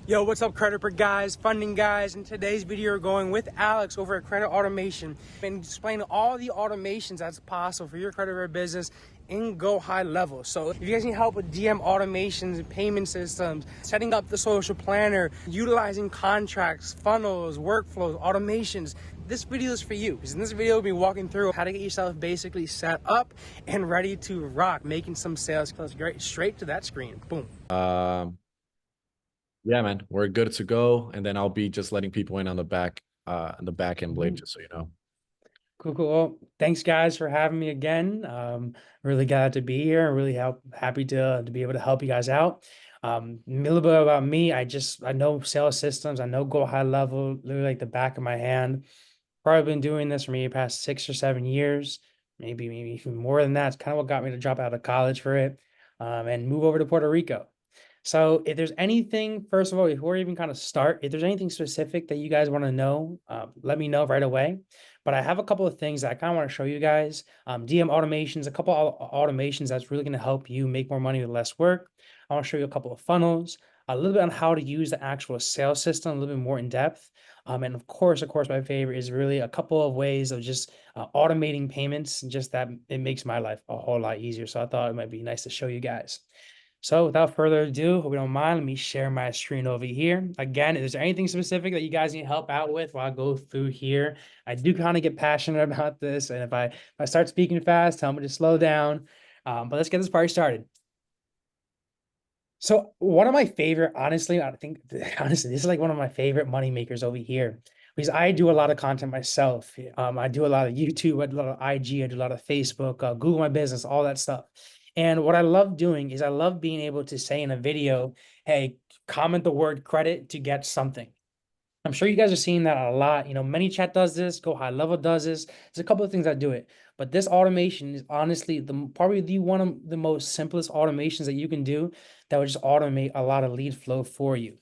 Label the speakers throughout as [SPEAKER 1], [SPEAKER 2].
[SPEAKER 1] Yo, what's up, Credit Brick guys, funding guys? In today's video, we're going with Alex over at Credit Automation and explaining all the automations that's possible for your credit bureau business in Go High Level. So if you guys need help with DM automations and payment systems, setting up the social planner, utilizing contracts, funnels, workflows, automations, this video is for you. Because in this video, we'll be walking through how to get yourself basically set up and ready to rock, making some sales. Let's get straight to that screen. Boom.
[SPEAKER 2] Yeah, man, we're good to go. And then I'll be just letting people in on the back end blade, just so you know.
[SPEAKER 1] Cool, cool. Well, thanks guys for having me again. Really glad to be here. Really happy to be able to help you guys out. A little bit about me. I know sales systems. I know Go High Level, literally like the back of my hand. Probably been doing this for maybe the past 6 or 7 years, maybe even more than that. It's kind of what got me to drop out of college for it, and move over to Puerto Rico. So if there's anything, first of all, before we even kind of start, if there's anything specific that you guys want to know, let me know right away. But I have a couple of things that I kind of want to show you guys. DM automations, a couple of automations that's really going to help you make more money with less work. I want to show you a couple of funnels, a little bit on how to use the actual sales system, a little bit more in depth. And of course, my favorite is really a couple of ways of just automating payments, just that it makes my life a whole lot easier. So I thought it might be nice to show you guys. So without further ado, hope you don't mind, let me share my screen over here. Again, if there's anything specific that you guys need help out with while I go through here, I do kind of get passionate about this. And if I start speaking fast, tell me to slow down. But let's get this party started. So one of my favorite, honestly, I think honestly, this is like one of my favorite money makers over here because I do a lot of content myself. I do a lot of YouTube, I do a lot of IG, I do a lot of Facebook, Google My Business, all that stuff. And what I love doing is I love being able to say in a video, hey, comment the word credit to get something. I'm sure you guys are seeing that a lot. You know, ManyChat does this, Go High Level does this. There's a couple of things that do it, but this automation is honestly probably the one of the most simplest automations that you can do that would just automate a lot of lead flow for you.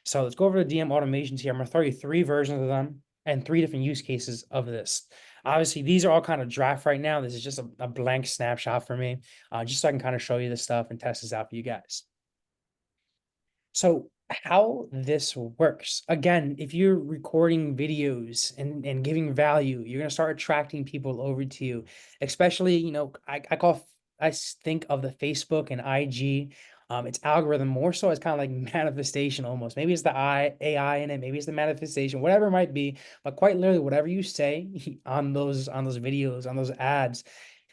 [SPEAKER 1] So let's go over to DM automations here. I'm gonna throw you three versions of them and three different use cases of this. Obviously, these are all kind of draft right now. This is just a blank snapshot for me, just so I can kind of show you this stuff and test this out for you guys. So how this works, again, if you're recording videos and giving value, you're going to start attracting people over to you, especially, you know, I think of the Facebook and IG, its algorithm more so as kind of like manifestation almost. Maybe it's the AI in it, maybe it's the manifestation, whatever it might be, but quite literally whatever you say on those videos, on those ads,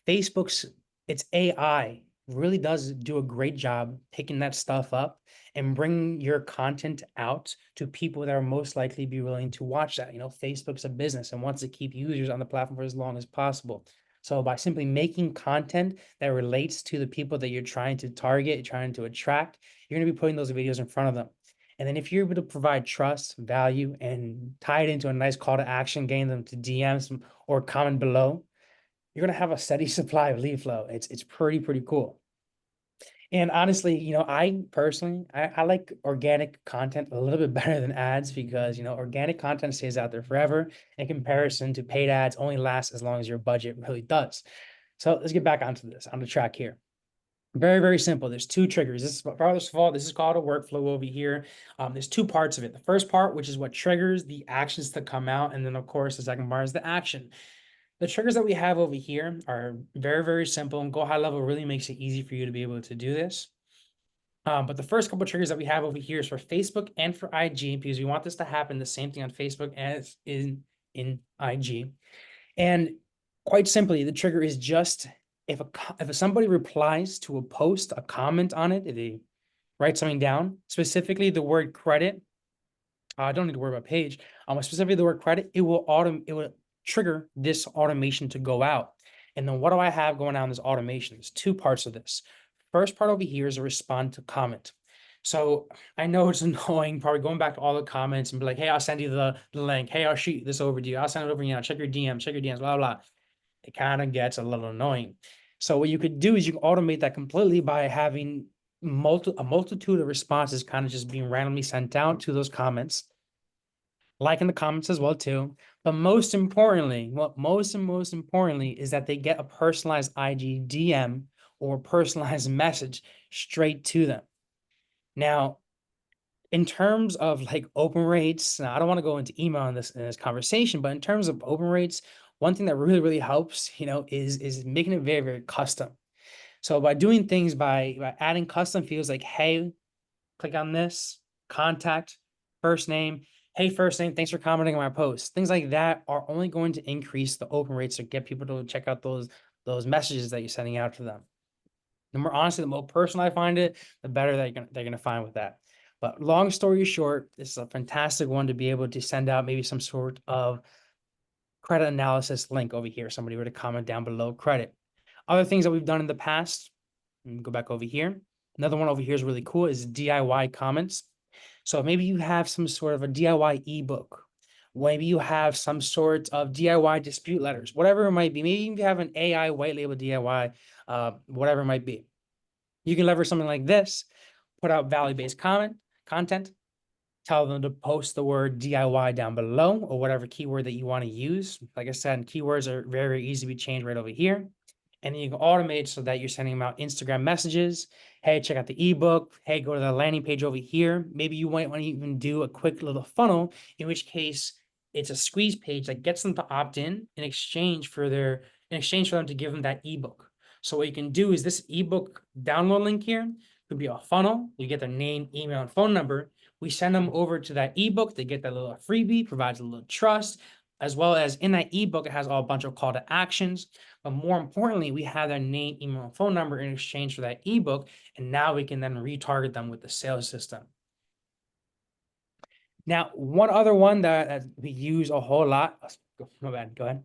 [SPEAKER 1] Facebook's its AI really does do a great job picking that stuff up and bring your content out to people that are most likely be willing to watch that. You know, Facebook's a business and wants to keep users on the platform for as long as possible. So by simply making content that relates to the people that you're trying to target, trying to attract, you're going to be putting those videos in front of them. And then if you're able to provide trust, value, and tie it into a nice call to action, getting them to DMs or comment below, you're going to have a steady supply of lead flow. It's pretty cool. And honestly, you know, I personally, I like organic content a little bit better than ads because, you know, organic content stays out there forever in comparison to paid ads only lasts as long as your budget really does. So let's get back onto this, on the track here. Very simple. There's two triggers. This is, first of all, this is called a workflow over here. There's two parts of it. The first part, which is what triggers the actions to come out. And then, of course, the second part is the action. The triggers that we have over here are very simple, and Go High Level really makes it easy for you to be able to do this. But the first couple of triggers that we have over here is for Facebook and for IG, because we want this to happen the same thing on Facebook as in IG. And quite simply, the trigger is just if somebody replies to a post, a comment on it, if they write something down, specifically the word credit. I don't need to worry about page. Specifically the word credit, it will trigger this automation to go out. And then what do I have going on in this automation? There's two parts of this. First part over here is a respond to comment. So I know it's annoying, probably going back to all the comments and be like, hey, I'll send you the link. Hey, I'll shoot this over to you. I'll send it over, you know, check your DMs, blah. It kind of gets a little annoying. So what you could do is you can automate that completely by having a multitude of responses kind of just being randomly sent out to those comments, like in the comments as well too. But most importantly, most importantly is that they get a personalized IG DM or personalized message straight to them. Now, In terms of like open rates, now I don't want to go into email in this conversation, but in terms of open rates, one thing that really, really helps, is making it very, very custom. So by doing things by adding custom fields like, hey, click on this, contact, first name, hey, first name, thanks for commenting on my post. Things like that are only going to increase the open rates to get people to check out those messages that you're sending out to them. The more honestly, the more personal I find it, the better they're gonna find with that. But long story short, this is a fantastic one to be able to send out maybe some sort of credit analysis link over here. Somebody were to comment down below credit. Other things that we've done in the past, go back over here. Another one over here is really cool is DIY comments. So maybe you have some sort of a DIY ebook. Maybe you have some sort of DIY dispute letters, whatever it might be. Maybe you have an AI white label DIY, whatever it might be. You can leverage something like this, put out value-based content, tell them to post the word DIY down below or whatever keyword that you want to use. Like I said, keywords are very, very easy to be changed right over here. And then you can automate so that you're sending them out Instagram messages. Hey, check out the ebook. Hey, go to the landing page over here. Maybe you might want to even do a quick little funnel, in which case it's a squeeze page that gets them to opt in exchange for them to give them that ebook. So what you can do is this ebook download link here could be a funnel. You get their name, email, and phone number. We send them over to that ebook. They get that little freebie, provides a little trust, as well as in that ebook, it has a bunch of call to actions. But more importantly, we have their name, email, and phone number in exchange for that ebook. And now we can then retarget them with the sales system. Now, one other one that we use a whole lot. My bad, go ahead.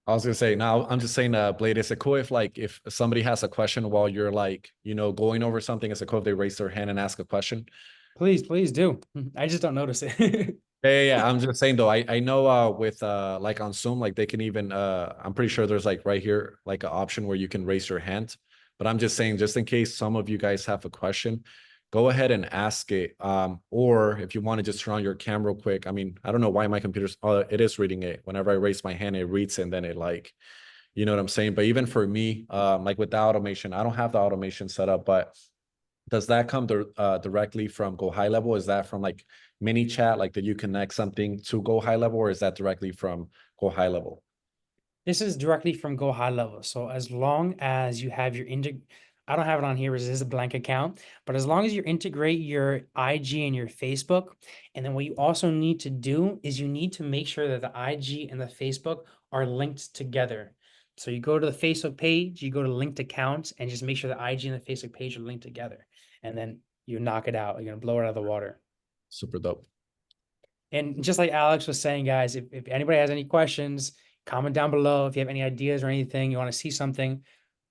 [SPEAKER 2] I was gonna say, now I'm just saying, Blade, is it cool if somebody has a question while you're like, going over something, is it cool if they raise their hand and ask a question?
[SPEAKER 1] Please do. I just don't notice it.
[SPEAKER 2] Yeah. I'm just saying though, I know with like on Zoom, like they can even I'm pretty sure there's like right here, like an option where you can raise your hand. But I'm just saying, just in case some of you guys have a question, go ahead and ask it. Or if you want to just turn on your camera real quick. I mean, I don't know why my computer's it is reading it. Whenever I raise my hand, it reads and then it like, you know what I'm saying? But even for me, like with the automation, I don't have the automation set up, but does that come directly from Go High Level? Is that from like mini chat, like that you connect something to Go High Level, or is that directly from Go High Level?
[SPEAKER 1] This is directly from Go High Level. So as long as you have your I don't have it on here because this is a blank account, but as long as you integrate your IG and your Facebook, and then what you also need to do is you need to make sure that the IG and the Facebook are linked together. So you go to the Facebook page, you go to linked accounts, and just make sure the IG and the Facebook page are linked together. And then you knock it out. You're gonna blow it out of the water.
[SPEAKER 2] Super dope.
[SPEAKER 1] And just like Alex was saying, guys, if anybody has any questions, comment down below. If you have any ideas or anything, you want to see something,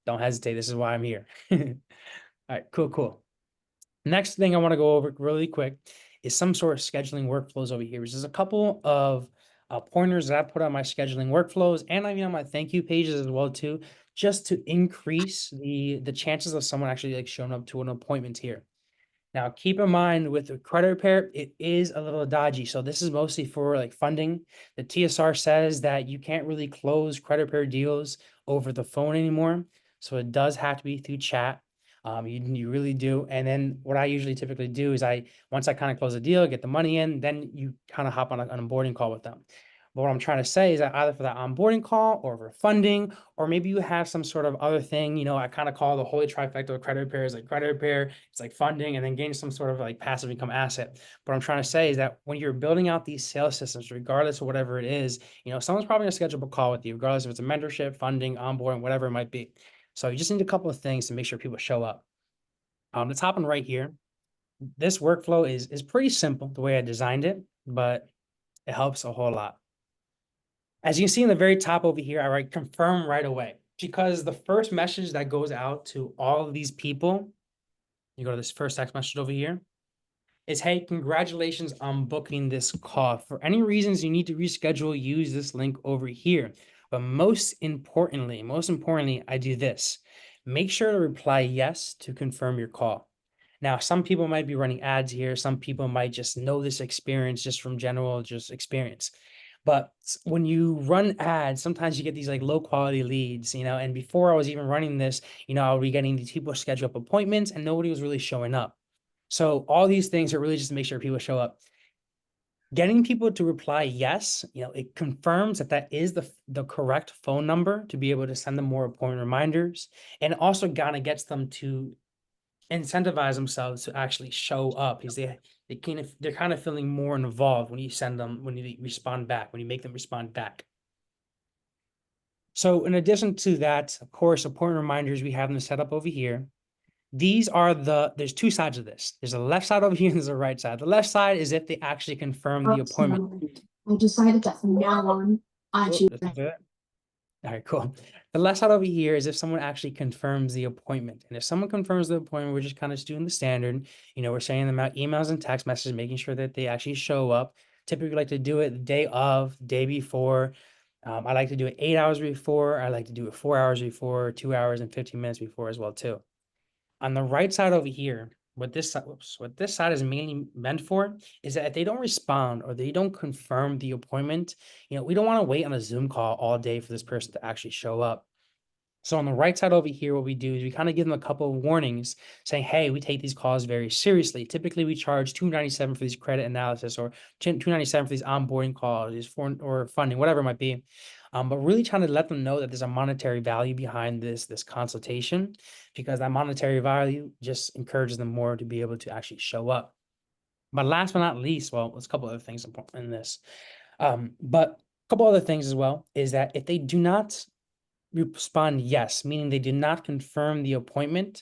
[SPEAKER 1] don't hesitate. This is why I'm here. All right, cool. Next thing I want to go over really quick is some sort of scheduling workflows over here, which is a couple of pointers that I put on my scheduling workflows and even on my thank you pages as well too, just to increase the chances of someone actually like showing up to an appointment here. Now, keep in mind with the credit repair, it is a little dodgy. So this is mostly for like funding. The TSR says that you can't really close credit repair deals over the phone anymore. So it does have to be through chat. You really do. And then what I usually typically do is once I kind of close the deal, get the money in, then you kind of hop on an onboarding call with them. But what I'm trying to say is that either for that onboarding call or for funding, or maybe you have some sort of other thing, I kind of call the holy trifecta of credit repair is like credit repair, it's like funding and then gain some sort of like passive income asset. What I'm trying to say is that when you're building out these sales systems, regardless of whatever it is, someone's probably gonna schedule a call with you, regardless if it's a mentorship, funding, onboarding, whatever it might be. So you just need a couple of things to make sure people show up. Let's hop in right here. This workflow is pretty simple the way I designed it, but it helps a whole lot. As you can see in the very top over here, I write confirm right away because the first message that goes out to all of these people, you go to this first text message over here, is, hey, congratulations on booking this call. For any reasons you need to reschedule, use this link over here. But most importantly, I do this. Make sure to reply yes to confirm your call. Now, some people might be running ads here. Some people might just know this experience just from general experience. But when you run ads, sometimes you get these like low quality leads, and before I was even running this, I would be getting these people schedule up appointments and nobody was really showing up. So all these things are really just to make sure people show up. Getting people to reply yes, it confirms that that is the correct phone number to be able to send them more appointment reminders, and it also kind of gets them to incentivize themselves to actually show up, because they're kind of feeling more involved when you send them, when you respond back, when you make them respond back. So in addition to that, of course, appointment reminders, we have them set up over here. These are there's two sides of this. There's a left side over here and there's a right side. The left side is if they actually confirm the appointment.
[SPEAKER 3] I decided that from now on, I
[SPEAKER 1] Oh,
[SPEAKER 3] choose.
[SPEAKER 1] let's do that. All right, cool. The left side over here is if someone actually confirms the appointment. And if someone confirms the appointment, we're just kind of doing the standard. We're sending them out emails and text messages, making sure that they actually show up. Typically, we like to do it the day of, day before. I like to do it 8 hours before. I like to do it 4 hours before, 2 hours and 15 minutes before as well, too. On the right side over here, what this side is mainly meant for is that if they don't respond or they don't confirm the appointment, we don't want to wait on a Zoom call all day for this person to actually show up. So on the right side over here, what we do is we kind of give them a couple of warnings saying, hey, we take these calls very seriously. Typically, we charge $297 for these credit analysis, or $297 for these onboarding calls, or funding, whatever it might be. But really trying to let them know that there's a monetary value behind this consultation, because that monetary value just encourages them more to be able to actually show up. But last but not least, well, there's a couple other things in this. But a couple other things as well is that if they do not respond yes, meaning they did not confirm the appointment,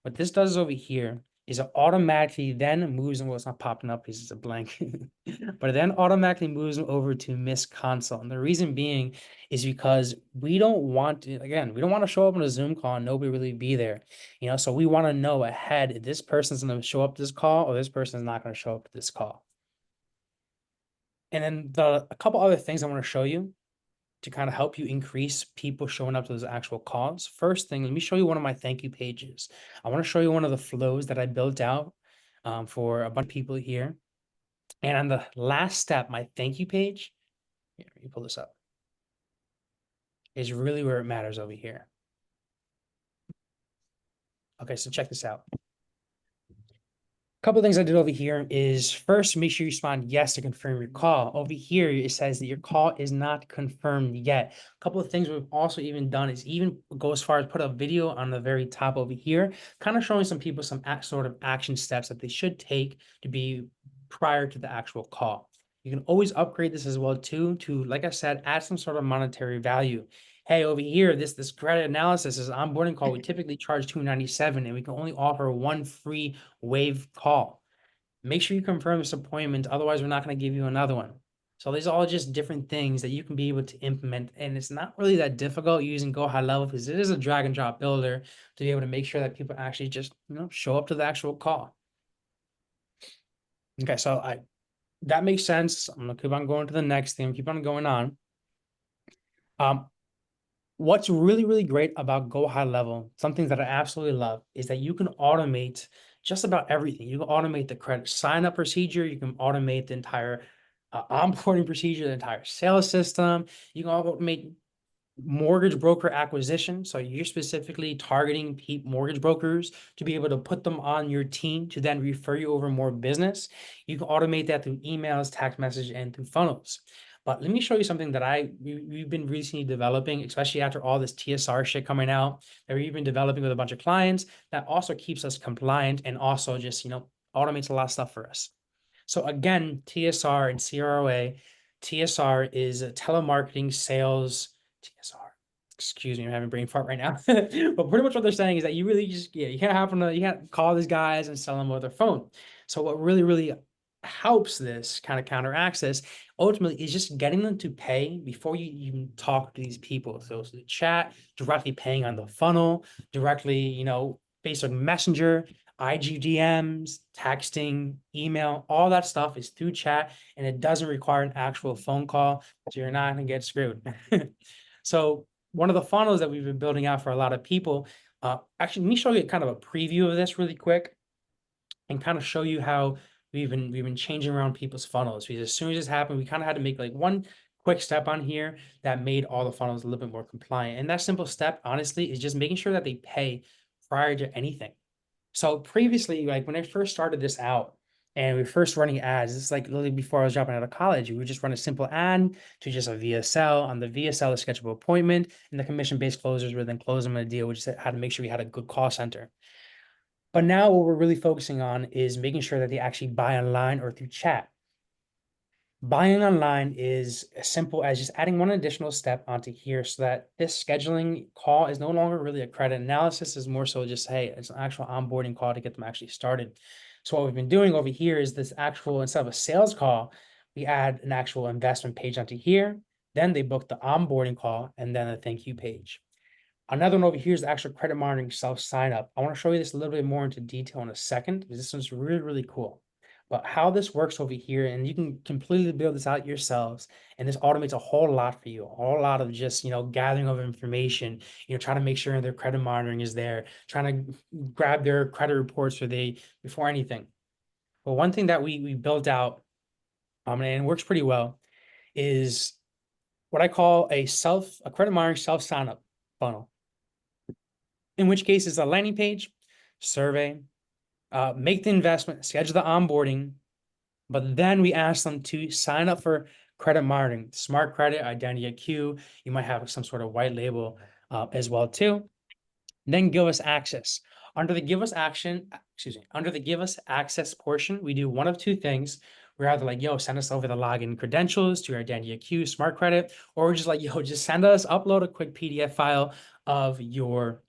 [SPEAKER 1] what this does over here is it automatically then moves them. Well, it's not popping up because it's a blank, but it then automatically moves them over to missed consult. And the reason being is because we don't want to, again, we don't want to show up on a Zoom call and nobody really be there, so we want to know ahead if this person's going to show up to this call or this person is not going to show up to this call. And then a couple other things I want to show you to kind of help you increase people showing up to those actual calls. First thing, let me show you one of my thank you pages. I want to show you one of the flows that I built out for a bunch of people here. And on the last step, my thank you page, here, let me pull this up, is really where it matters over here. Okay, so check this out. Couple of things I did over here is first, make sure you respond yes to confirm your call. Over here, it says that your call is not confirmed yet. A couple of things we've also even done is even go as far as put a video on the very top over here, kind of showing some people some sort of action steps that they should take to be prior to the actual call. You can always upgrade this as well too, to, like I said, add some sort of monetary value. Hey, over here, this credit analysis is onboarding call. We typically charge $297 and we can only offer one free wave call. Make sure you confirm this appointment. Otherwise, we're not going to give you another one. So these are all just different things that you can be able to implement. And it's not really that difficult using Go High Level, because it is a drag and drop builder to be able to make sure that people actually just, show up to the actual call. Okay, so that makes sense. I'm going to keep on going to the next thing, keep on going on. What's really, really great about Go High Level, something that I absolutely love, is that you can automate just about everything. You can automate the credit sign up procedure. You can automate the entire onboarding procedure, the entire sales system. You can automate mortgage broker acquisition. So you're specifically targeting mortgage brokers to be able to put them on your team to then refer you over more business. You can automate that through emails, text message, and through funnels. But let me show you something that we've been recently developing, especially after all this TSR shit coming out, that we've been developing with a bunch of clients that also keeps us compliant and also just, automates a lot of stuff for us. So again, TSR and CROA. TSR is a telemarketing sales TSR. Excuse me, I'm having a brain fart right now. But pretty much what they're saying is that you really just, you can't call these guys and sell them with their phone. So what really, really helps this kind of counteracts this ultimately is just getting them to pay before you even talk to these people. So the chat, directly paying on the funnel, directly, Facebook Messenger, IGDMs, texting, email, all that stuff is through chat, and it doesn't require an actual phone call, so you're not going to get screwed. So one of the funnels that we've been building out for a lot of people, actually, let me show you kind of a preview of this really quick and kind of show you how we've been changing around people's funnels. Because as soon as this happened, we kind of had to make like one quick step on here that made all the funnels a little bit more compliant. And that simple step, honestly, is just making sure that they pay prior to anything. So previously, like when I first started this out and we were first running ads, this is like literally before I was dropping out of college, we would just run a simple ad to just a VSL. On the VSL, a schedulable appointment, and the commission-based closers would then close them a deal, which is how to make sure we had a good call center. But now what we're really focusing on is making sure that they actually buy online or through chat. Buying online is as simple as just adding one additional step onto here so that this scheduling call is no longer really a credit analysis, is more so just, hey, it's an actual onboarding call to get them actually started. So what we've been doing over here is this actual, instead of a sales call, we add an actual investment page onto here. Then they book the onboarding call and then a thank you page. Another one over here is the actual credit monitoring self sign up. I want to show you this a little bit more into detail in a second because this one's really, really cool. But how this works over here, and you can completely build this out yourselves, and this automates a whole lot for you, a whole lot of just, gathering of information, trying to make sure their credit monitoring is there, trying to grab their credit reports before anything. But one thing that we built out, and it works pretty well, is what I call a credit monitoring self sign up funnel. In which case it's a landing page, survey, make the investment, schedule the onboarding, but then we ask them to sign up for credit monitoring, smart credit, identity IQ. You might have some sort of white label as well too. Then give us access. Under the give us access portion, we do one of two things. We're either like, yo, send us over the login credentials to your identity IQ, smart credit, or we're just like, yo, just upload a quick PDF file of your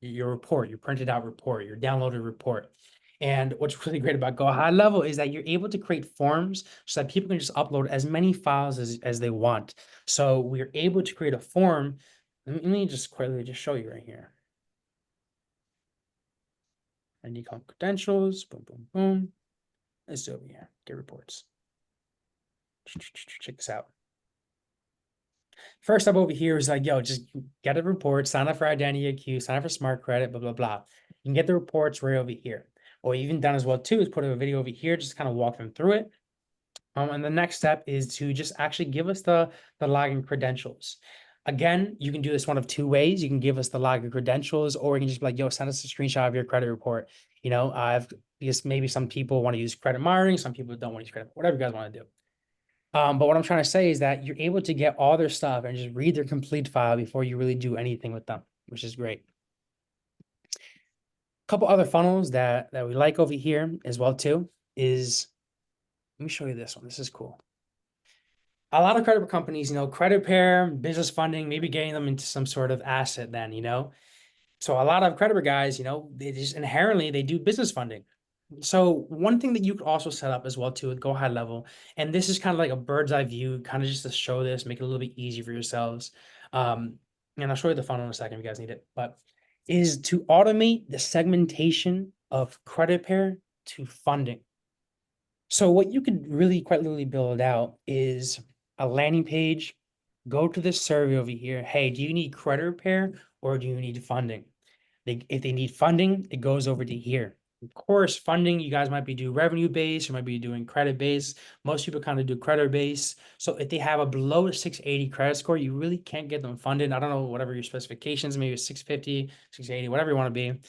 [SPEAKER 1] report, your printed out report, your downloaded report. And what's really great about Go High Level is that you're able to create forms so that people can just upload as many files as they want. So we're able to create a form. Let me just quickly show you right here. ID credentials, boom, boom, boom. Let's do it over here. Get reports. Check this out. First up over here is like, yo, just get a report, sign up for Identity IQ, sign up for Smart Credit, blah, blah, blah. You can get the reports right over here. What you've even done as well too is put a video over here, just kind of walk them through it. And the next step is to just actually give us the login credentials. Again, you can do this one of two ways. You can give us the login credentials, or you can just be like, yo, send us a screenshot of your credit report. Because maybe some people want to use credit monitoring, some people don't want to use credit, whatever you guys want to do. But what I'm trying to say is that you're able to get all their stuff and just read their complete file before you really do anything with them, which is great. A couple other funnels that we like over here as well too is, let me show you this one. This is cool. A lot of credit companies, credit repair, business funding, maybe getting them into some sort of asset then, So a lot of credit guys, they just inherently, they do business funding. So one thing that you could also set up as well too with Go High Level, and this is kind of like a bird's eye view, kind of just to show this, make it a little bit easy for yourselves. And I'll show you the funnel in a second if you guys need it, but is to automate the segmentation of credit repair to funding. So what you could really quite literally build out is a landing page, go to this survey over here. Hey, do you need credit repair or do you need funding? If they need funding, it goes over to here. Of course, funding, you guys might be doing revenue based, you might be doing credit based. Most people kind of do credit based. So if they have a below 680 credit score, you really can't get them funded. I don't know, whatever your specifications, maybe 650, 680, whatever you want to be.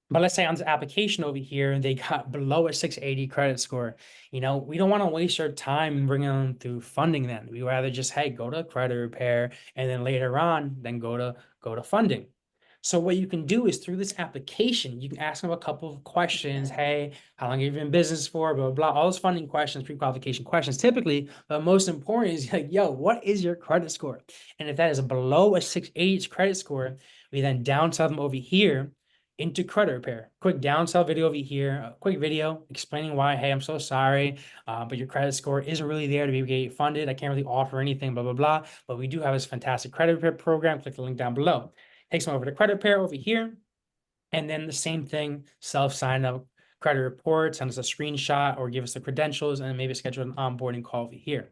[SPEAKER 1] But let's say on the application over here, they got below a 680 credit score. We don't want to waste our time bringing them through funding then. We rather just, hey, go to credit repair, and then later on, then go to funding. So what you can do is through this application, you can ask them a couple of questions. Hey, how long have you been in business for? Blah, blah, blah. All those funding questions, pre-qualification questions, typically, but most important is like, yo, what is your credit score? And if that is below a 680 credit score, we then downsell them over here into credit repair. Quick downsell video over here, a quick video explaining why, hey, I'm so sorry, but your credit score isn't really there to be able to get funded. I can't really offer anything, blah, blah, blah. But we do have this fantastic credit repair program. Click the link down below. Takes them over to credit repair over here. And then the same thing, self-sign up credit report, send us a screenshot or give us the credentials and maybe schedule an onboarding call over here.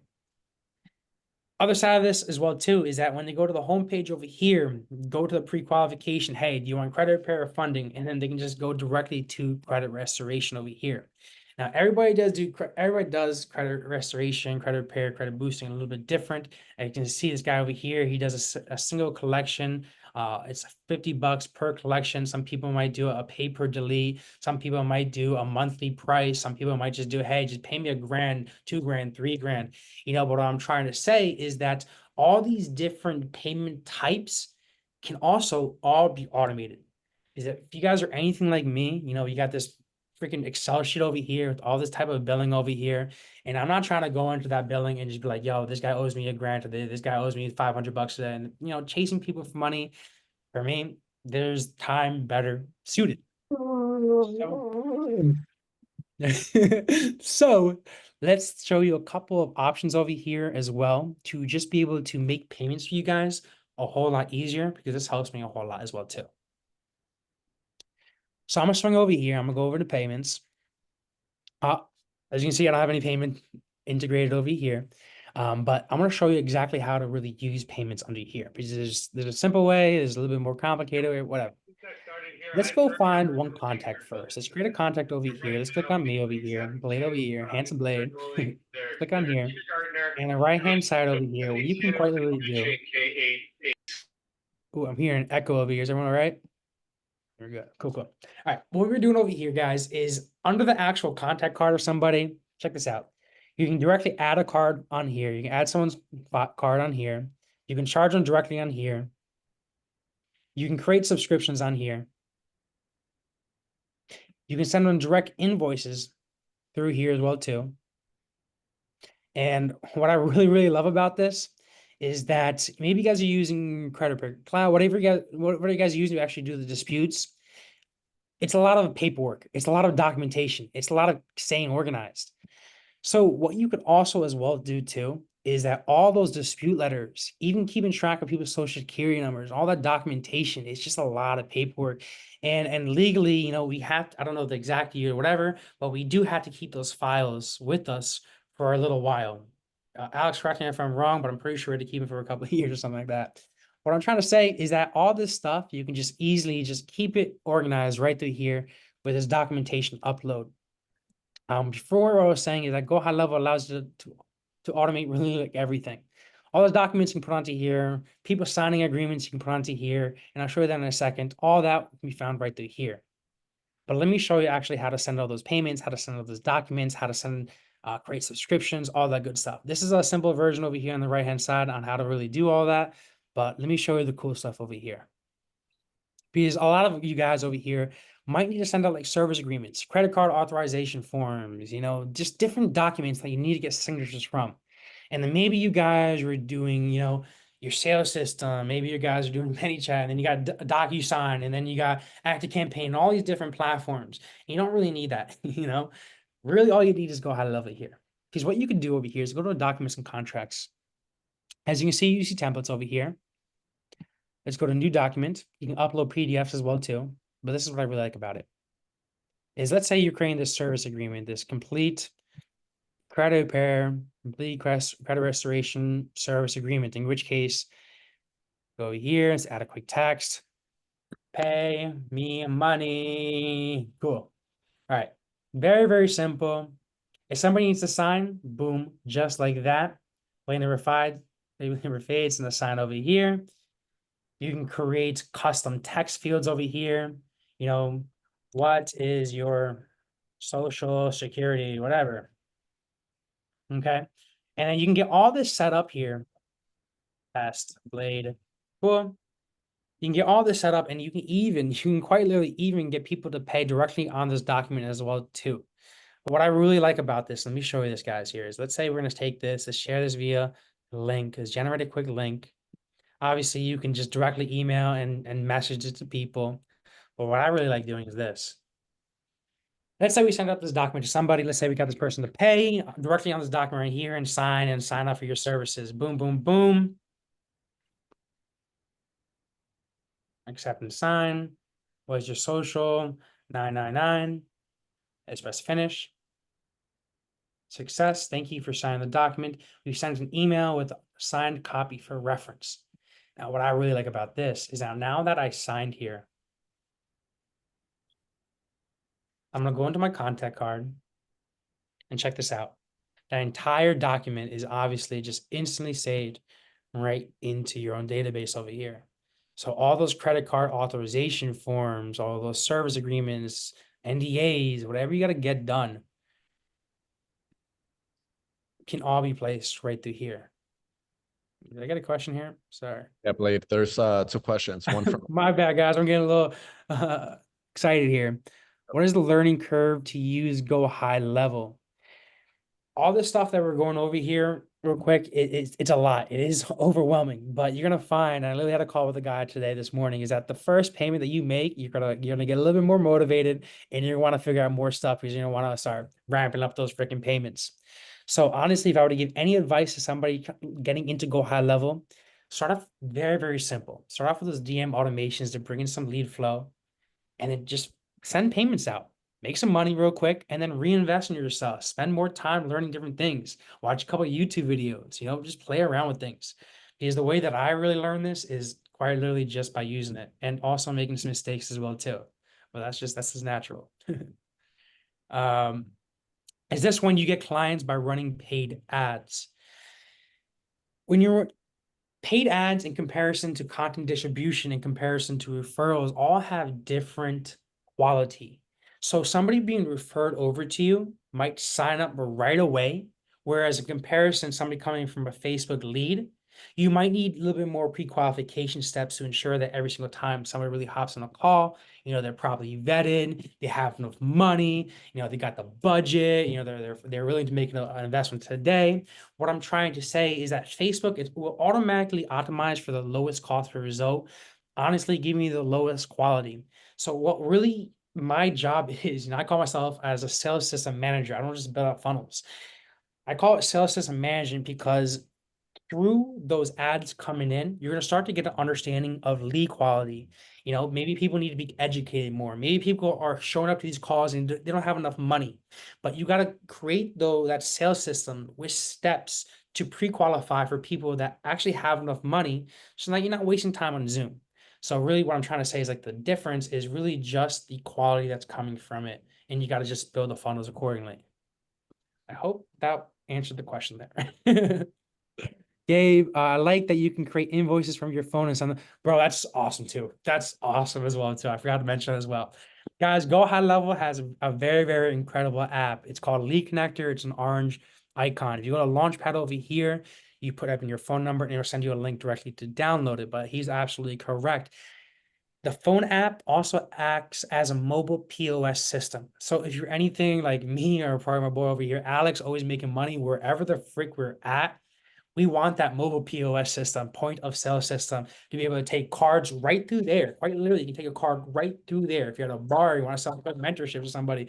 [SPEAKER 1] Other side of this as well too is that when they go to the homepage over here, go to the pre-qualification. Hey, do you want credit repair or funding? And then they can just go directly to credit restoration over here. Now, everybody does credit restoration, credit repair, credit boosting a little bit different. And you can see this guy over here, he does a single collection. It's $50 per collection. Some people might do a pay per delete. Some people might do a monthly price. Some people might just do, hey, just pay me $1,000, $2,000, $3,000. But what I'm trying to say is that all these different payment types can also all be automated. Is that if you guys are anything like me, you got this freaking Excel sheet over here with all this type of billing over here. And I'm not trying to go into that billing and just be like, yo, this guy owes me $1,000 today. This guy owes me $500 today. And, chasing people for money, for me, there's time better suited. So let's show you a couple of options over here as well to just be able to make payments for you guys a whole lot easier, because this helps me a whole lot as well too. So I'm gonna swing over here. I'm gonna go over to payments. As you can see, I don't have any payment integrated over here. But I'm gonna show you exactly how to really use payments under here, because there's a simple way, there's a little bit more complicated way, whatever. Let's go find one contact first. Let's create a contact over here. Let's click on me over here, Blade over here, Handsome Blade. Click on here. And the right-hand side over here, what you can quite literally do. Oh, I'm hearing an echo over here. Is everyone all right? We're good. Cool, cool. All right. What we're doing over here, guys, is under the actual contact card of somebody, check this out. You can directly add a card on here. You can add someone's card on here. You can charge them directly on here. You can create subscriptions on here. You can send them direct invoices through here as well too. And what I really, really love about this is that maybe you guys are using Credit Repair Cloud, whatever you guys use to actually do the disputes. It's a lot of paperwork. It's a lot of documentation. It's a lot of staying organized. So what you could also as well do too is that all those dispute letters, even keeping track of people's social security numbers, all that documentation, it's just a lot of paperwork. And legally, we have to, I don't know the exact year or whatever, but we do have to keep those files with us for a little while. Alex, correct me if I'm wrong, but I'm pretty sure to keep it for a couple of years or something like that. What I'm trying to say is that all this stuff, you can just easily just keep it organized right through here with this documentation upload. Before what I was saying is that Go High Level allows you to automate really like everything. All those documents you can put onto here, people signing agreements you can put onto here, and I'll show you that in a second. All that can be found right through here. But let me show you actually how to send all those payments, how to send all those documents, how to send, create subscriptions, all that good stuff. This is a simple version over here on the right-hand side on how to really do all that. But let me show you the cool stuff over here. Because a lot of you guys over here might need to send out like service agreements, credit card authorization forms, just different documents that you need to get signatures from. And then maybe you guys were doing, your sales system, maybe you guys are doing ManyChat, and then you got DocuSign, and then you got ActiveCampaign, all these different platforms. You don't really need that, Really all you need is Go High Level here. Because what you can do over here is go to Documents and Contracts. As you can see, you see templates over here. Let's go to New Document. You can upload PDFs as well too. But this is what I really like about it. Is let's say you're creating this service agreement, this complete credit repair, complete credit restoration service agreement, in which case, go here, let's add a quick text. Pay me money. Cool. All right. Very, very simple. If somebody needs to sign, boom, just like that. Plain number 5, number fades, and the sign over here. You can create custom text fields over here. What is your social security, whatever. Okay. And then you can get all this set up here. Fast Blade. Cool. You can get all this set up, and you can quite literally even get people to pay directly on this document as well too. But what I really like about this, let me show you this, guys, here is let's say we're going to take this, let's share this via link, let's generate a quick link. Obviously, you can just directly email and message it to people. But what I really like doing is this. Let's say we send out this document to somebody. Let's say we got this person to pay directly on this document right here and sign up for your services. Boom, boom, boom. Accept and sign. What's your social? 999. Let's press finish. Success. Thank you for signing the document. We sent an email with a signed copy for reference. Now, what I really like about this is now that I signed here, I'm going to go into my contact card. And check this out. That entire document is obviously just instantly saved right into your own database over here. So all those credit card authorization forms, all those service agreements, NDAs, whatever you got to get done can all be placed right through here. Did I get a question here? Sorry.
[SPEAKER 2] Yeah, Blade, there's two questions. One from
[SPEAKER 1] My bad, guys. I'm getting a little excited here. What is the learning curve to use Go High Level? All this stuff that we're going over here real quick, it's a lot. It is overwhelming, but you're gonna find, I literally had a call with a guy today this morning, is that the first payment that you make, you're gonna get a little bit more motivated, and you're gonna want to figure out more stuff because you're gonna want to start ramping up those freaking payments. So honestly, if I were to give any advice to somebody getting into Go High Level, start off very, very simple. Start off with those DM automations to bring in some lead flow, and then just send payments out. Make some money real quick and then reinvest in yourself. Spend more time learning different things. Watch a couple of YouTube videos, just play around with things. Because the way that I really learned this is quite literally just by using it and also making some mistakes as well too. But that's just natural. Is this when you get clients by running paid ads? When you're paid ads in comparison to content distribution, in comparison to referrals, all have different quality. So somebody being referred over to you might sign up right away, whereas in comparison, somebody coming from a Facebook lead, you might need a little bit more pre-qualification steps to ensure that every single time somebody really hops on a call, they're properly vetted, they have enough money, they got the budget, they're willing to make an investment today. What I'm trying to say is that Facebook will automatically optimize for the lowest cost per result, honestly giving me the lowest quality. So what really my job is, I call myself as a sales system manager. I don't just build up funnels. I call it sales system management because through those ads coming in, you're going to start to get an understanding of lead quality. Maybe people need to be educated more. Maybe people are showing up to these calls and they don't have enough money. But you got to create that sales system with steps to pre-qualify for people that actually have enough money so that you're not wasting time on Zoom. So really what I'm trying to say is the difference is really just the quality that's coming from it. And you got to just build the funnels accordingly. I hope that answered the question there. Gabe, I like that you can create invoices from your phone and something. Bro, that's awesome too. That's awesome as well too. I forgot to mention that as well. Guys, Go High Level has a very, very incredible app. It's called Lead Connector. It's an orange icon. If you go to Launchpad over here, you put up in your phone number and it'll send you a link directly to download it. But he's absolutely correct. The phone app also acts as a mobile POS system. So if you're anything like me or probably my boy over here, Alex, always making money wherever the frick we're at, we want that mobile POS system, point of sale system, to be able to take cards right through there. Quite literally, you can take a card right through there. If you're at a bar, you want to sell mentorship to somebody,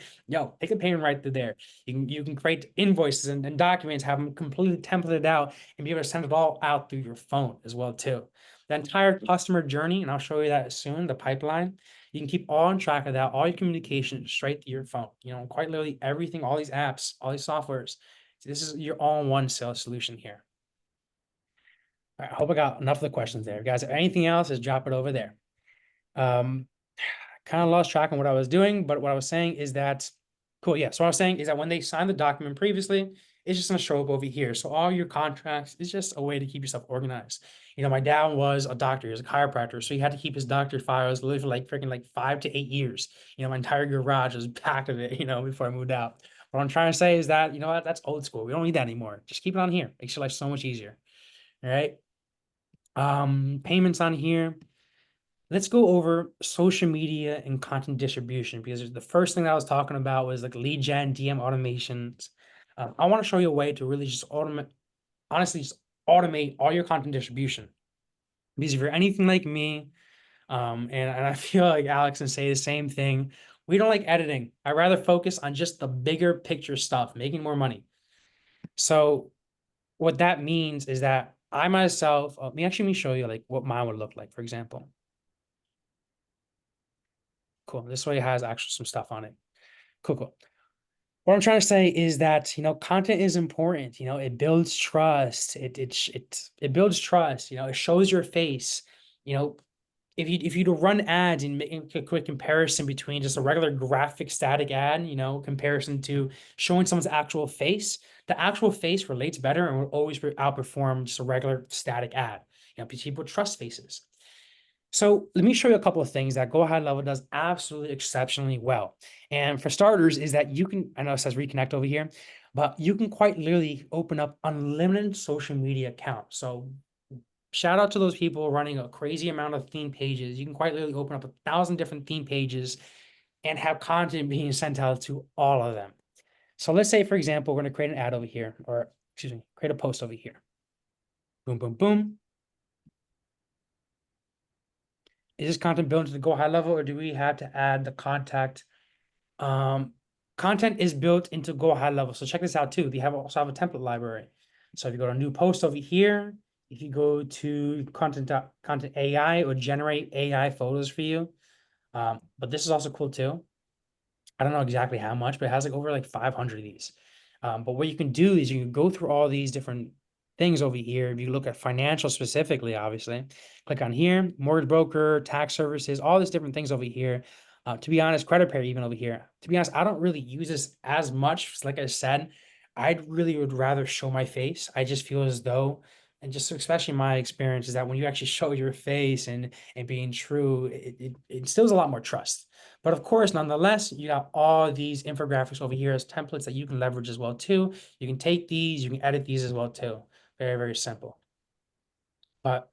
[SPEAKER 1] take a payment right through there. You can create invoices and documents, have them completely templated out, and be able to send it all out through your phone as well too. The entire customer journey, and I'll show you that soon, the pipeline, you can keep all on track of that, all your communication straight through your phone. Quite literally everything, all these apps, all these softwares. This is your all-in-one sales solution here. All right, I hope I got enough of the questions there. Guys, if anything else, just drop it over there. Kind of lost track on what I was doing, but what I was saying is that, cool, yeah. So what I was saying is that when they signed the document previously, it's just gonna show up over here. So all your contracts is just a way to keep yourself organized. My dad was a doctor, he was a chiropractor, so he had to keep his doctor files literally for freaking 5 to 8 years. My entire garage was packed of it, before I moved out. What I'm trying to say is that, what, that's old school. We don't need that anymore. Just keep it on here. Makes your life so much easier. All right. Payments on here. Let's go over social media and content distribution, because the first thing that I was talking about was lead gen, DM automations. I want to show you a way to really just honestly, just automate all your content distribution. Because if you're anything like me, and I feel like Alex can say the same thing, we don't like editing. I'd rather focus on just the bigger picture stuff, making more money. So what that means is that I myself, let me show you what mine would look like, for example. Cool. This way it has actually some stuff on it. Cool. What I'm trying to say is that, content is important. It builds trust. It builds trust. It shows your face. if you to run ads and make a quick comparison between just a regular graphic static ad, comparison to showing someone's actual face, the actual face relates better and will always outperform just a regular static ad. Because people trust faces. So let me show you a couple of things that Go High Level does absolutely exceptionally well. And for starters, is that you can, I know it says reconnect over here, but you can quite literally open up unlimited social media accounts. So shout out to those people running a crazy amount of theme pages. You can quite literally open up 1,000 different theme pages and have content being sent out to all of them. So let's say, for example, we're going to create an ad over here, or excuse me, create a post over here. Boom, boom, boom. Is this content built into the Go High Level, or do we have to add the contact? Content is built into Go High Level. So check this out too. They also have a template library. So if you go to new post over here, if you go to content AI, it will generate AI photos for you. But this is also cool too. I don't know exactly how much, but it has like over like 500 of these. But what you can do is you can go through all these different things over here. If you look at financial specifically, obviously, click on here, mortgage broker, tax services, all these different things over here. To be honest, credit repair even over here. To be honest, I don't really use this as much. Like I said, would rather show my face. I just feel as though, and just especially my experience is that when you actually show your face and being true, it instills a lot more trust. But of course, nonetheless, you got all these infographics over here as templates that you can leverage as well too. You can take these, you can edit these as well too. Very, very simple. But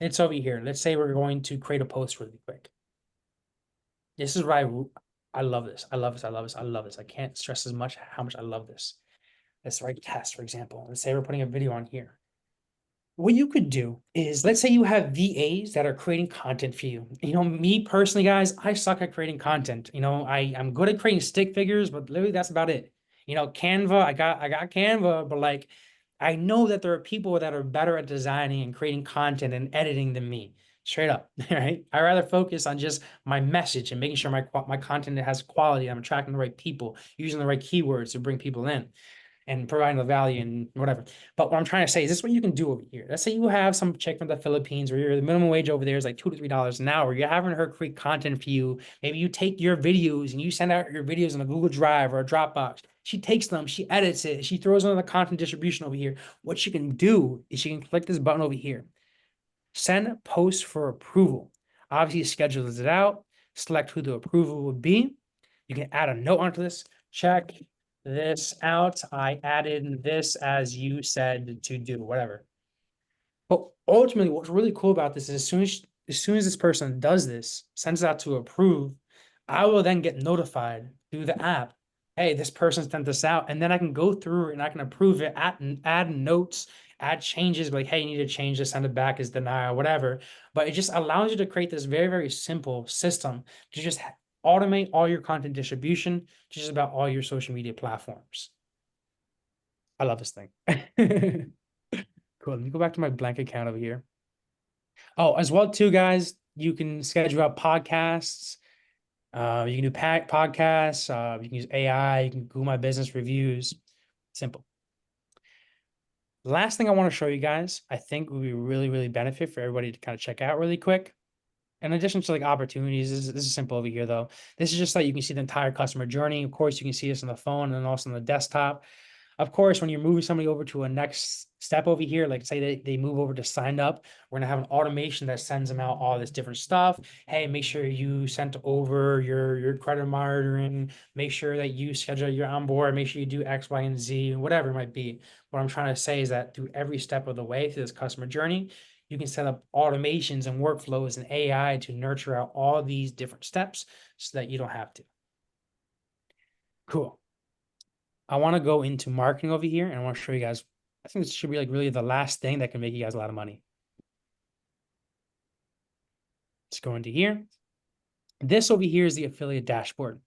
[SPEAKER 1] it's over here. Let's say we're going to create a post really quick. This is why I love this. I love this. I love this. I love this. I can't stress as much how much I love this. Let's write test, for example. Let's say we're putting a video on here. What you could do is, let's say you have VAs that are creating content for you. Me personally, guys, I suck at creating content. I'm good at creating stick figures, but literally that's about it. Canva, I got Canva, but like, I know that there are people that are better at designing and creating content and editing than me. Straight up, right? I rather focus on just my message and making sure my content has quality. I'm attracting the right people, using the right keywords to bring people in, and providing the value and whatever. But what I'm trying to say is this is what you can do over here. Let's say you have some chick from the Philippines where the minimum wage over there is like $2 to $3 an hour. You're having her create content for you. Maybe you take your videos and you send out your videos in a Google Drive or a Dropbox. She takes them, she edits it, she throws them on the content distribution over here. What she can do is she can click this button over here. Send post for approval. Obviously, schedules it out, select who the approval would be. You can add a note onto this. Check this out. I added this as you said to do, whatever. But ultimately, what's really cool about this is as soon as this person does this, sends it out to approve, I will then get notified through the app. Hey, this person sent this out, and then I can go through and I can approve it, add notes, add changes, like, hey, you need to change this, send it back as denial, whatever. But it just allows you to create this very, very simple system to just automate all your content distribution, just about all your social media platforms. I love this thing. Cool. Let me go back to my blank account over here. Oh, as well too, guys, you can schedule out podcasts. You can do podcasts. You can use AI. You can Google My Business reviews. Simple. Last thing I want to show you guys, I think would be really, really benefit for everybody to kind of check out really quick. In addition to like opportunities, this is simple over here though. This is just like you can see the entire customer journey. Of course, you can see this on the phone and then also on the desktop. Of course, when you're moving somebody over to a next step over here, like say they move over to sign up, we're gonna have an automation that sends them out all this different stuff. Hey, make sure you sent over your credit monitoring, make sure that you schedule your onboard, make sure you do X, Y, and Z, whatever it might be. What I'm trying to say is that through every step of the way through this customer journey, you can set up automations and workflows and AI to nurture out all these different steps so that you don't have to. Cool. I want to go into marketing over here and I want to show you guys, I think this should be like really the last thing that can make you guys a lot of money. Let's go into here. This over here is the affiliate dashboard.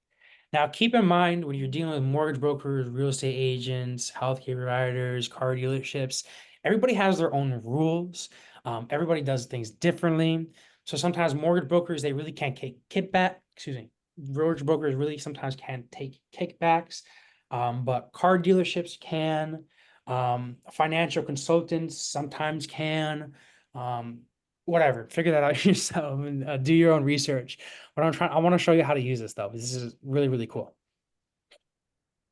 [SPEAKER 1] Now, keep in mind when you're dealing with mortgage brokers, real estate agents, healthcare providers, car dealerships, everybody has their own rules. Everybody does things differently. So sometimes mortgage brokers, they really can't take mortgage brokers really sometimes can't take kickbacks. But car dealerships can, financial consultants sometimes can, whatever, figure that out yourself and do your own research. But I want to show you how to use this stuff. This is really, really cool.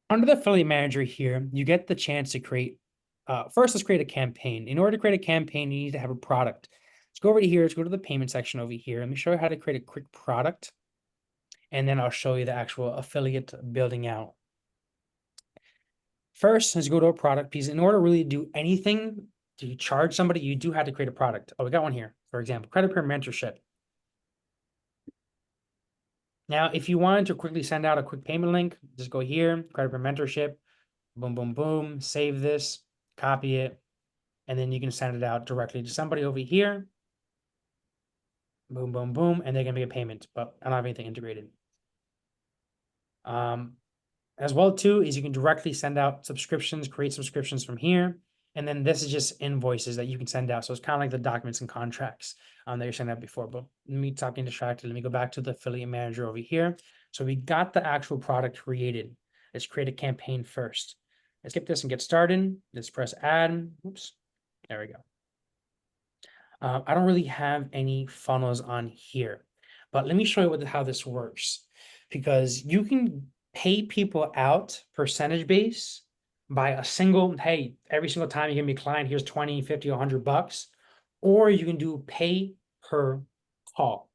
[SPEAKER 1] Under the affiliate manager here, you get the chance to create, first let's create a campaign. In order to create a campaign, you need to have a product. Let's go over to here, let's go to the payment section over here. Let me show you how to create a quick product. And then I'll show you the actual affiliate building out. First, let's go to a product piece. In order to really do anything to charge somebody, you do have to create a product. Oh, we got one here. For example, credit per mentorship. Now, if you wanted to quickly send out a quick payment link, just go here, credit per mentorship, boom, boom, boom, save this, copy it, and then you can send it out directly to somebody over here. Boom, boom, boom, and they're gonna make a payment, but I don't have anything integrated. As well too, is you can directly send out subscriptions, create subscriptions from here. And then this is just invoices that you can send out. So it's kind of like the documents and contracts that you're sending out before. But let me stop getting distracted. Let me go back to the affiliate manager over here. So we got the actual product created. Let's create a campaign first. Let's skip this and get started. Let's press add. Oops. There we go. I don't really have any funnels on here, but let me show you how this works, because you can pay people out percentage base by a single, hey, every single time you give me a client, here's 20, 50, $100, or you can do pay per call.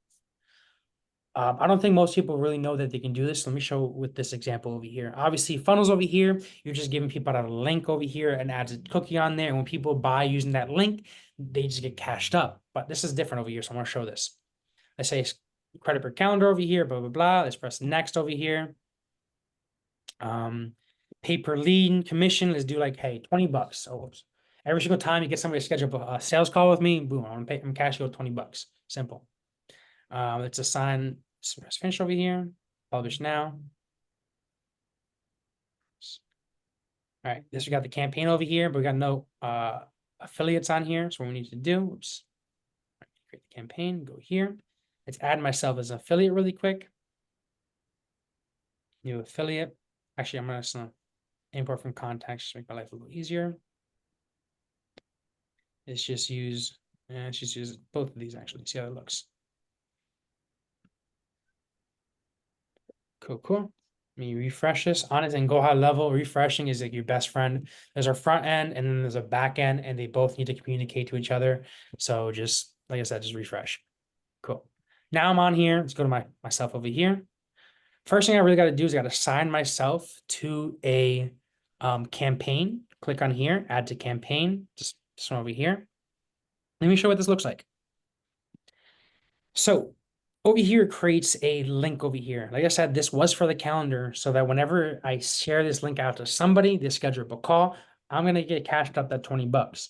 [SPEAKER 1] I don't think most people really know that they can do this. Let me show with this example over here. Obviously, funnels over here, you're just giving people out a link over here and adds a cookie on there. And when people buy using that link, they just get cashed up. But this is different over here, so I want to show this. Let's say credit per calendar over here, blah, blah, blah. Let's press next over here. Pay per lead commission. Let's do like, hey, $20. So every single time you get somebody to schedule a sales call with me, boom, I'm cashing out $20. Simple. Let's assign, press finish over here, publish now. All right, this we got the campaign over here, but we got no affiliates on here. So what we need to do, oops, create the campaign, go here. Let's add myself as an affiliate really quick. New affiliate. Actually, I'm gonna import from contacts to make my life a little easier. Let's just use both of these actually, see how it looks. Cool. Let me refresh this on it and go high level. Refreshing is like your best friend. There's a front end and then there's a back end, and they both need to communicate to each other. So just like I said, just refresh. Cool. Now I'm on here. Let's go to myself over here. First thing I really got to do is I got to assign myself to a campaign. Click on here, add to campaign, just one over here. Let me show you what this looks like. So over here, it creates a link over here. Like I said, this was for the calendar, so that whenever I share this link out to somebody, they schedule a call, I'm going to get cashed up that $20.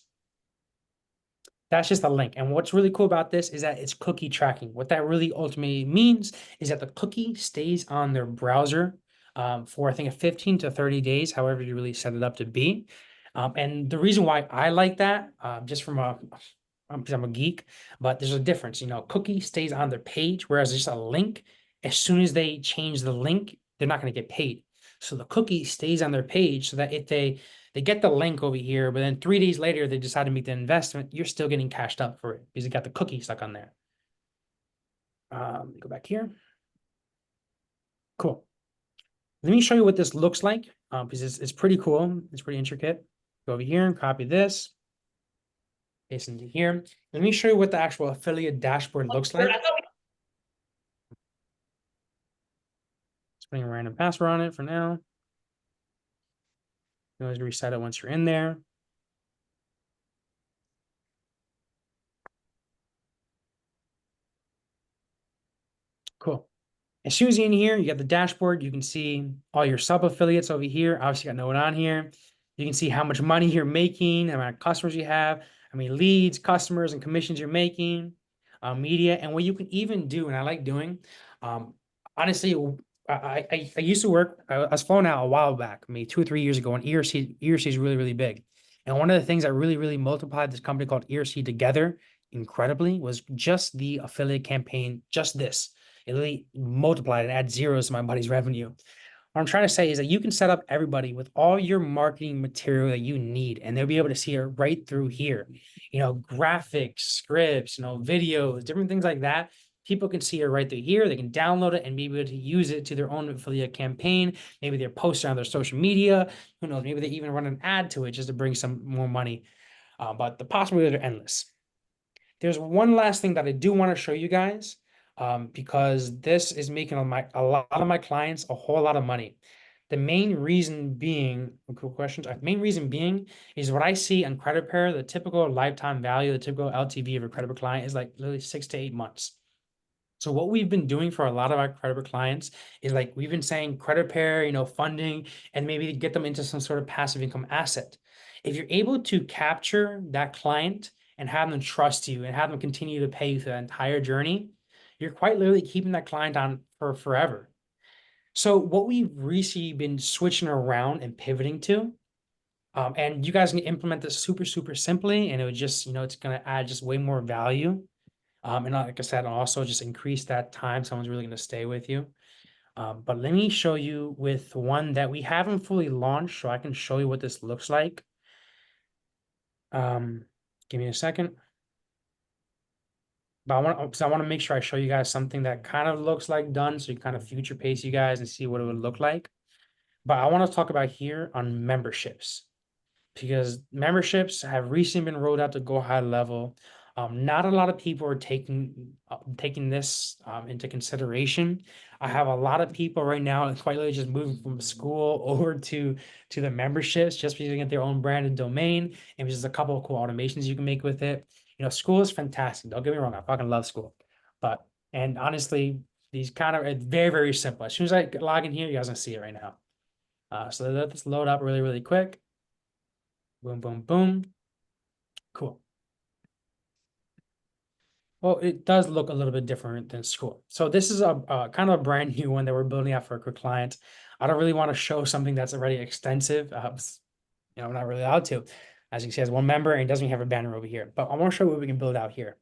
[SPEAKER 1] That's just a link. And what's really cool about this is that it's cookie tracking. What that really ultimately means is that the cookie stays on their browser for, I think, 15 to 30 days, however you really set it up to be. And the reason why I like that, just from because I'm a geek, but there's a difference. You know, cookie stays on their page, whereas just a link, as soon as they change the link, they're not going to get paid. So the cookie stays on their page, so that if they get the link over here, but then 3 days later they decide to make the investment, you're still getting cashed up for it because you got the cookie stuck on there. Go back here. Cool. Let me show you what this looks like, because it's pretty cool. It's pretty intricate. Go over here and copy this. Paste into here. Let me show you what the actual affiliate dashboard looks like. Just putting a random password on it for now. You always reset it once you're in there. Cool. As soon as you're in here, you got the dashboard. You can see all your sub affiliates over here. Obviously, got no one on here. You can see how much money you're making, how many customers you have, how many leads, customers, and commissions you're making, media, and what you can even do. And I like doing, honestly, I used to work. I was flown out a while back, maybe 2 or 3 years ago, and ERC is really, really big. And one of the things that really multiplied this company called ERC together incredibly was just the affiliate campaign. Just this, it really multiplied and added zeros to my buddy's revenue. What I'm trying to say is that you can set up everybody with all your marketing material that you need, and they'll be able to see it right through here. Graphics, scripts, videos, different things like that. People can see it right through here. They can download it and be able to use it to their own affiliate campaign. Maybe they're posting on their social media. Who knows? Maybe they even run an ad to it just to bring some more money. But the possibilities are endless. There's one last thing that I do want to show you guys, because this is making a lot of my clients a whole lot of money. The main reason being, cool questions. The main reason being is what I see on Credit Repair, the typical lifetime value, the typical LTV of a credit client is like literally 6 to 8 months. So what we've been doing for a lot of our credit clients is like we've been saying credit repair, funding, and maybe get them into some sort of passive income asset. If you're able to capture that client and have them trust you and have them continue to pay you through that entire journey, you're quite literally keeping that client on for forever. So what we've recently been switching around and pivoting to, and you guys can implement this super, super simply, and it would just, it's going to add just way more value. And like I said, also just increase that time someone's really going to stay with you. But let me show you with one that we haven't fully launched, so I can show you what this looks like. Give me a second. But I want to make sure I show you guys something that kind of looks like done, so you kind of future pace you guys and see what it would look like. But I want to talk about here on memberships, because memberships have recently been rolled out to go high level. Not a lot of people are taking this into consideration. I have a lot of people right now quite literally just moving from school over to the memberships just because they get their own branded domain, and there's a couple of cool automations you can make with it. School is fantastic. Don't get me wrong, I fucking love school. And honestly, it's very, very simple. As soon as I log in here, you guys can see it right now. So let this load up really, really quick. Boom, boom, boom. Cool. Well, it does look a little bit different than school. So this is a kind of a brand new one that we're building out for a quick client. I don't really want to show something that's already extensive. I'm not really allowed to. As you can see, has one member and it doesn't even have a banner over here. But I want to show you what we can build out here.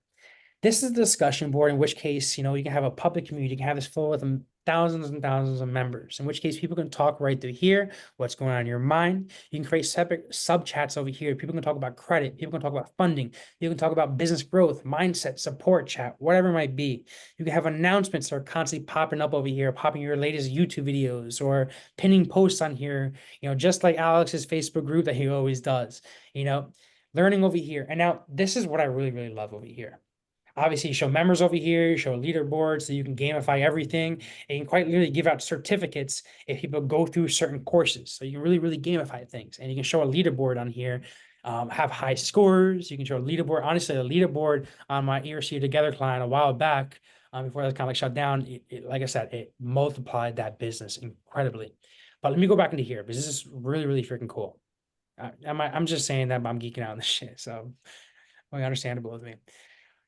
[SPEAKER 1] This is the discussion board, in which case, you can have a public community, you can have this full with thousands and thousands of members, in which case people can talk right through here, what's going on in your mind. You can create separate sub chats over here. People can talk about credit, people can talk about funding, you can talk about business growth, mindset, support chat, whatever it might be. You can have announcements that are constantly popping up over here, popping your latest YouTube videos or pinning posts on here, just like Alex's Facebook group that he always does, learning over here. And now this is what I really, really love over here. Obviously, you show members over here, you show a leaderboard so you can gamify everything. And you can quite literally give out certificates if people go through certain courses. So you can really, really gamify things. And you can show a leaderboard on here, have high scores. You can show a leaderboard. Honestly, a leaderboard on my ERC Together client a while back, before that kind of shut down, like I said, it multiplied that business incredibly. But let me go back into here, because this is really, really freaking cool. I'm just saying that, but I'm geeking out on this shit. So understandable with me.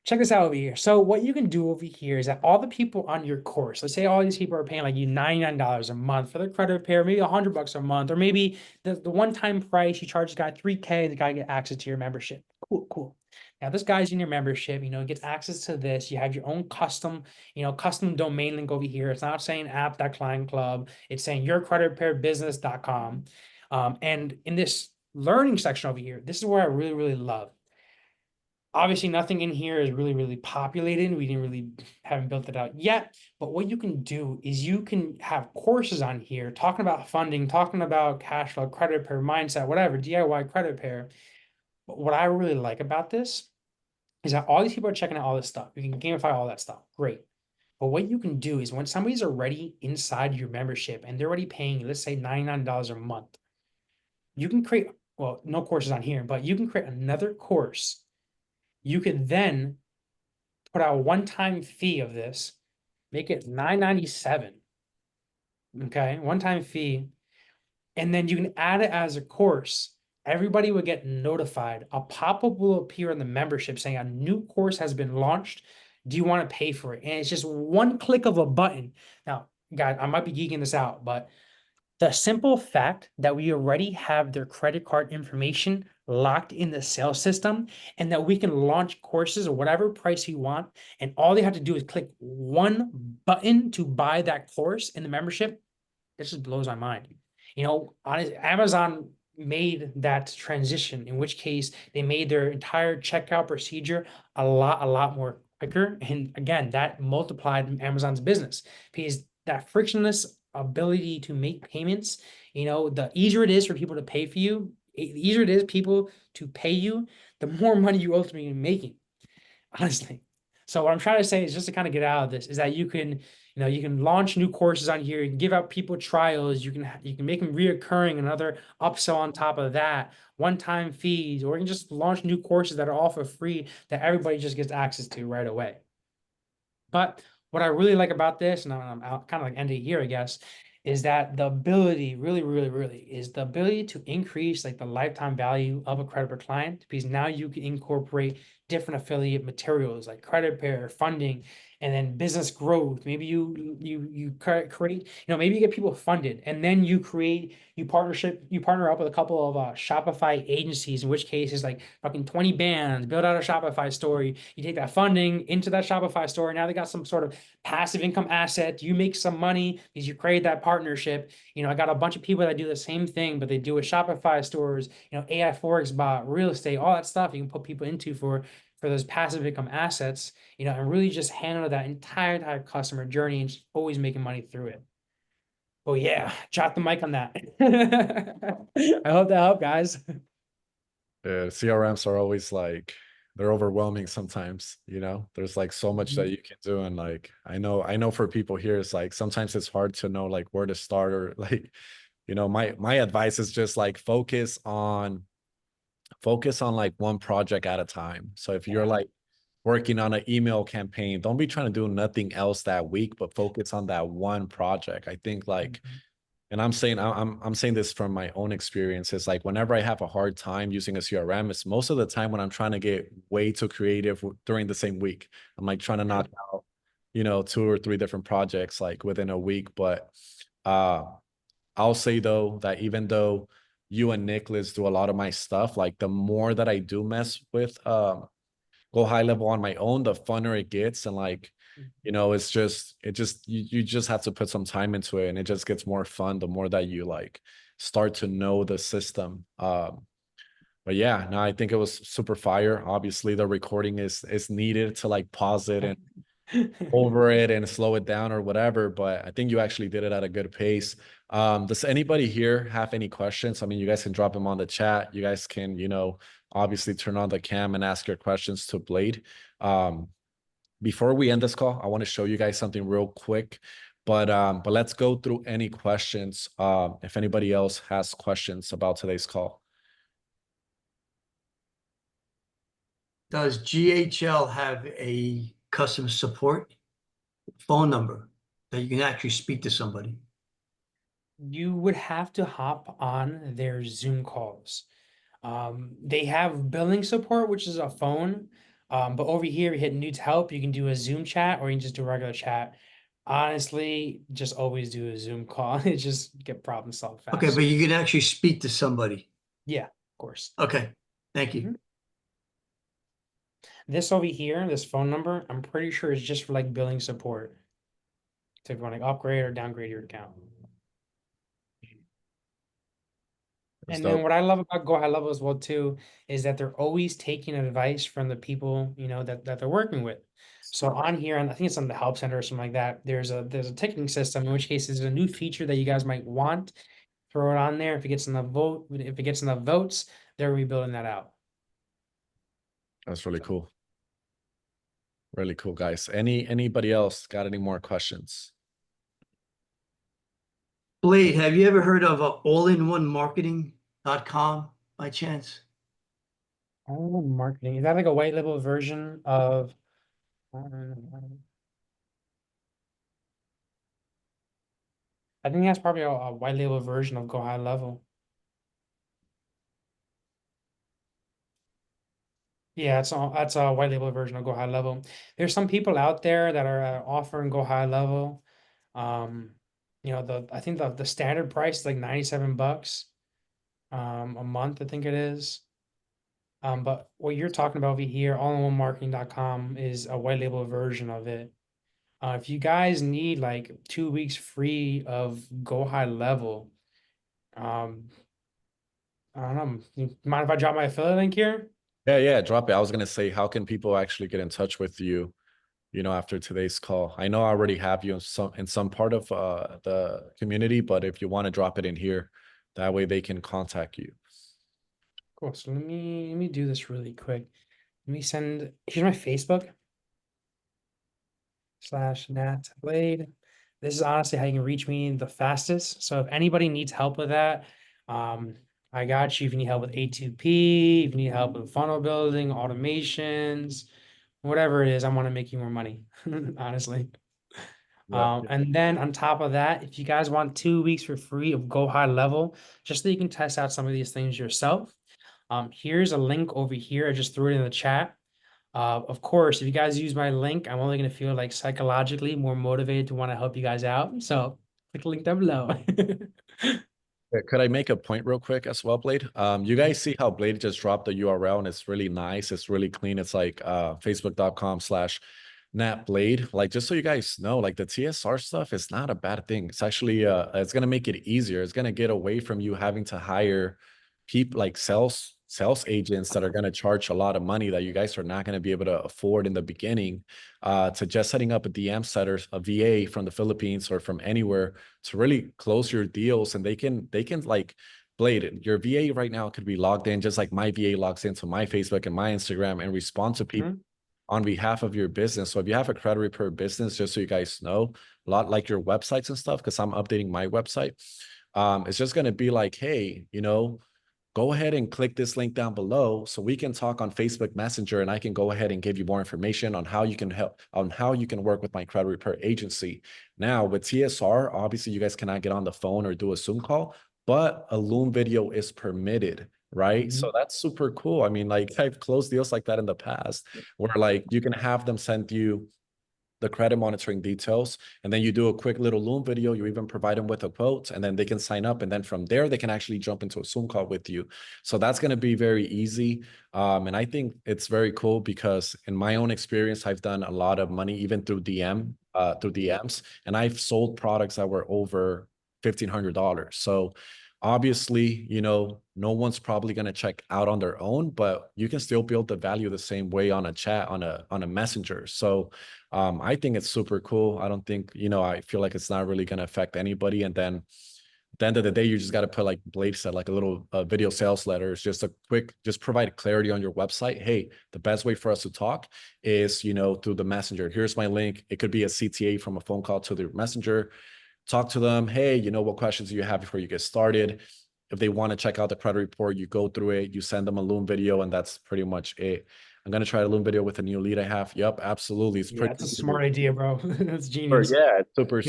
[SPEAKER 1] Check this out over here. So what you can do over here is that all the people on your course, let's say all these people are paying like you $99 a month for their credit repair, maybe $100 a month, or maybe the one-time price, you charge this guy $3K, the guy get access to your membership. Cool. Now this guy's in your membership, gets access to this. You have your own custom domain link over here. It's not saying app.clientclub. It's saying yourcreditrepairbusiness.com. And in this learning section over here, this is where I really, really love. Obviously, nothing in here is really, really populated. We haven't built it out yet. But what you can do is you can have courses on here talking about funding, talking about cash flow, credit repair, mindset, whatever, DIY credit repair. But what I really like about this is that all these people are checking out all this stuff. You can gamify all that stuff. Great. But what you can do is when somebody's already inside your membership and they're already paying, let's say $99 a month, you can create, well, no courses on here, but you can create another course. You can then put out a one-time fee of this, make it $9.97. Okay, one-time fee. And then you can add it as a course. Everybody will get notified. A pop-up will appear in the membership saying a new course has been launched. Do you want to pay for it? And it's just one click of a button. Now, guys, I might be geeking this out, but the simple fact that we already have their credit card information locked in the sales system, and that we can launch courses at whatever price you want, and all they have to do is click one button to buy that course in the membership, It just blows my mind. You know, Amazon made that transition, in which case they made their entire checkout procedure a lot more quicker. And again, that multiplied Amazon's business because that frictionless ability to make payments, you know, the easier it is for people to pay for you, the easier it is people to pay you, the more money you ultimately making, honestly. So what I'm trying to say is just to kind of get out of this is that you can, you know, you can launch new courses on here, you can give out people trials, you can make them reoccurring, another upsell on top of that, one-time fees, or you can just launch new courses that are all for free that everybody just gets access to right away. But what I really like about this, and I'm out kind of like ending here, I guess, is that the ability, really is the ability to increase like the lifetime value of a credit per client, because now you can incorporate different affiliate materials like credit pair, funding, and then business growth. Maybe you create, you know, maybe you get people funded, and then you partner up with a couple of Shopify agencies, in which case is like fucking 20 bands, build out a Shopify store. You take that funding into that Shopify store. Now they got some sort of passive income asset. You make some money because you create that partnership. You know, I got a bunch of people that do the same thing, but they do it Shopify stores, you know, AI Forex bot, real estate, all that stuff you can put people into for those passive income assets, you know, and really just handle that entire customer journey and just always making money through it. Oh yeah, drop the mic on that. I hope that helped, guys.
[SPEAKER 2] CRMs are always like, they're overwhelming sometimes, you know, there's like so much that you can do. And like, I know for people here, it's like, sometimes it's hard to know like where to start, or like, you know, my advice is just like focus on like one project at a time. So if you're like working on an email campaign, don't be trying to do nothing else that week, but focus on that one project. I think like, and I'm saying this from my own experiences. Like whenever I have a hard time using a CRM, it's most of the time when I'm trying to get way too creative during the same week. I'm like trying to knock out, you know, 2 or 3 different projects like within a week. But I'll say though that even though you and Nicholas do a lot of my stuff, like the more that I do mess with Go High Level on my own, the funner it gets. And like, you know, you just have to put some time into it, and it just gets more fun the more that you like start to know the system. But yeah, no, I think it was super fire. Obviously the recording is needed to like pause it and over it and slow it down or whatever, but I think you actually did it at a good pace. Does anybody here have any questions? I mean, you guys can drop them on the chat. You guys can, you know, obviously turn on the cam and ask your questions to Blade. Before we end this call, I want to show you guys something real quick, but let's go through any questions. If anybody else has questions about today's call.
[SPEAKER 4] Does GHL have a customer support phone number that you can actually speak to somebody?
[SPEAKER 1] You would have to hop on their Zoom calls. They have billing support, which is a phone. But over here, you hit Need Help, you can do a Zoom chat or you can just do a regular chat. Honestly, just always do a Zoom call. It just get problem solved fast.
[SPEAKER 4] Okay, but you can actually speak to somebody.
[SPEAKER 1] Yeah, of course.
[SPEAKER 4] Okay, thank you.
[SPEAKER 1] This over here, this phone number, I'm pretty sure is just for like billing support. So if you want to upgrade or downgrade your account. And then what I love about Go High Level as well too is that they're always taking advice from the people, you know, that they're working with. So on here, and I think it's on the help center or something like that, there's a ticketing system, in which case there's a new feature that you guys might want. Throw it on there. If it gets enough votes, they're rebuilding that out.
[SPEAKER 2] That's really cool. Really cool, guys. Anybody else got any more questions?
[SPEAKER 4] Blade, have you ever heard of allinonemarketing.com by chance?
[SPEAKER 1] Oh, marketing. Is that like a white label version of I think that's probably a white label version of Go High Level. Yeah, that's a white label version of Go High Level. There's some people out there that are offering Go High Level. You know, I think the standard price is like $97 a month, I think it is. But what you're talking about over here, allinonemarketing.com, is a white label version of it. If you guys need like 2 weeks free of Go High Level, um, I don't know. You mind if I drop my affiliate link here?
[SPEAKER 2] Yeah, drop it. I was gonna say, how can people actually get in touch with you, after today's call? I know I already have you in some part of the community, but if you want to drop it in here, that way they can contact you.
[SPEAKER 1] Cool. So let me do this really quick. Let me send. Here's my Facebook /Nat Blade. This is honestly how you can reach me the fastest. So if anybody needs help with that, I got you. If you need help with A2P, if you need help with funnel building, automations, whatever it is, I want to make you more money, honestly.
[SPEAKER 2] Yeah.
[SPEAKER 1] And then on top of that, if you guys want 2 weeks for free of Go High Level, just so you can test out some of these things yourself, here's a link over here. I just threw it in the chat. Of course, if you guys use my link, I'm only going to feel like psychologically more motivated to want to help you guys out. So click the link down below.
[SPEAKER 2] Could I make a point real quick as well, Blade? You guys see how Blade just dropped the URL and it's really nice. It's really clean. It's like facebook.com/NatBlade. Like, just so you guys know, like the TSR stuff is not a bad thing. It's actually it's gonna make it easier. It's gonna get away from you having to hire people like sales agents that are going to charge a lot of money that you guys are not going to be able to afford in the beginning, to just setting up a DM setter, a VA from the Philippines or from anywhere to really close your deals. And they can like, Blade, your VA right now could be logged in just like my VA logs into my Facebook and my Instagram and respond to people on behalf of your business. So if you have a credit repair business, just so you guys know, a lot like your websites and stuff, because I'm updating my website, it's just going to be like, hey, go ahead and click this link down below so we can talk on Facebook Messenger, and I can go ahead and give you more information on how you can help, on how you can work with my credit repair agency. Now with TSR, obviously you guys cannot get on the phone or do a Zoom call, but a Loom video is permitted, right? So that's super cool. I mean, like I've closed deals like that in the past where like you can have them send you the credit monitoring details, and then you do a quick little Loom video. You even provide them with a quote, and then they can sign up, and then from there they can actually jump into a Zoom call with you. So that's going to be very easy, and I think it's very cool because in my own experience, I've done a lot of money even through DMs, and I've sold products that were over $1,500. So obviously, no one's probably going to check out on their own, but you can still build the value the same way on a chat, on a messenger. So I think it's super cool. I don't think, I feel like it's not really going to affect anybody. And then at the end of the day, you just got to put, like Blade said, like a little video sales letter. It's just just provide clarity on your website. Hey, the best way for us to talk is, through the messenger. Here's my link. It could be a CTA from a phone call to the messenger. Talk to them. Hey, what questions do you have before you get started? If they want to check out the credit report, you go through it, you send them a Loom video, and that's pretty much it. I'm going to try a Loom video with a new lead I have. Yep, absolutely. It's pretty.
[SPEAKER 1] That's a smart idea, bro. That's genius.
[SPEAKER 2] Yeah, it's super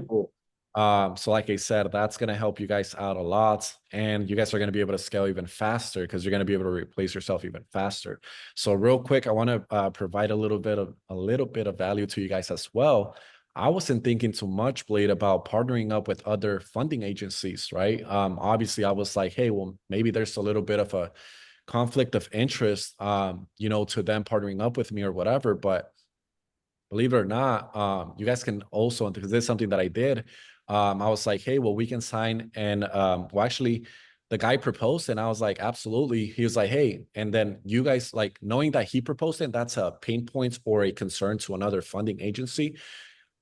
[SPEAKER 2] cool. So like I said, that's going to help you guys out a lot, and you guys are going to be able to scale even faster because you're going to be able to replace yourself even faster. So real quick, I want to provide a little bit of value to you guys as well. I wasn't thinking too much, Blade, about partnering up with other funding agencies, right? Obviously, I was like, hey, well, maybe there's a little bit of a conflict of interest, to them partnering up with me or whatever. But believe it or not, you guys can also, because this is something that I did. I was like, hey, well, we can sign. And well, actually, the guy proposed, and I was like, absolutely. He was like, hey, and then you guys, like, knowing that he proposed it, that's a pain point or a concern to another funding agency.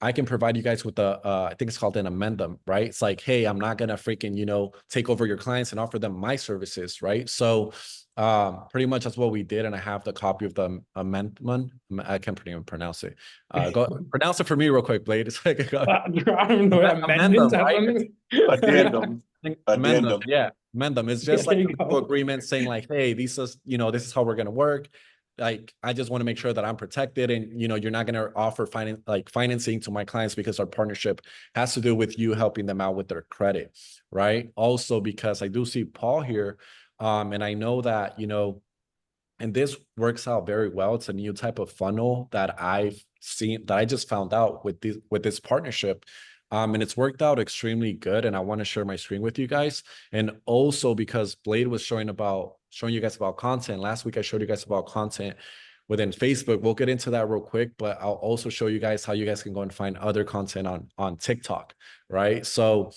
[SPEAKER 2] I can provide you guys with I think it's called an amendum, right? It's like, hey, I'm not going to freaking, take over your clients and offer them my services, right? So pretty much that's what we did. And I have the copy of the amendment. I can't even pronounce it. Go pronounce it for me real quick, Blade. It's like,
[SPEAKER 1] I don't know what amendments have on it.
[SPEAKER 5] Addendum.
[SPEAKER 2] Amendum, yeah. Amendum. It's just
[SPEAKER 1] There
[SPEAKER 2] like
[SPEAKER 1] you
[SPEAKER 2] a
[SPEAKER 1] go.
[SPEAKER 2] agreement saying like, hey, this is how we're going to work. Like, I just want to make sure that I'm protected, and you're not going to offer financing to my clients because our partnership has to do with you helping them out with their credit, right? Also, because I do see Paul here, and I know that and this works out very well. It's a new type of funnel that I've seen, that I just found out with this partnership. And it's worked out extremely good. And I want to share my screen with you guys. And also because Blade was showing you guys about content. Last week, I showed you guys about content. within Facebook. We'll get into that real quick, but I'll also show you guys how you guys can go and find other content on TikTok, right? So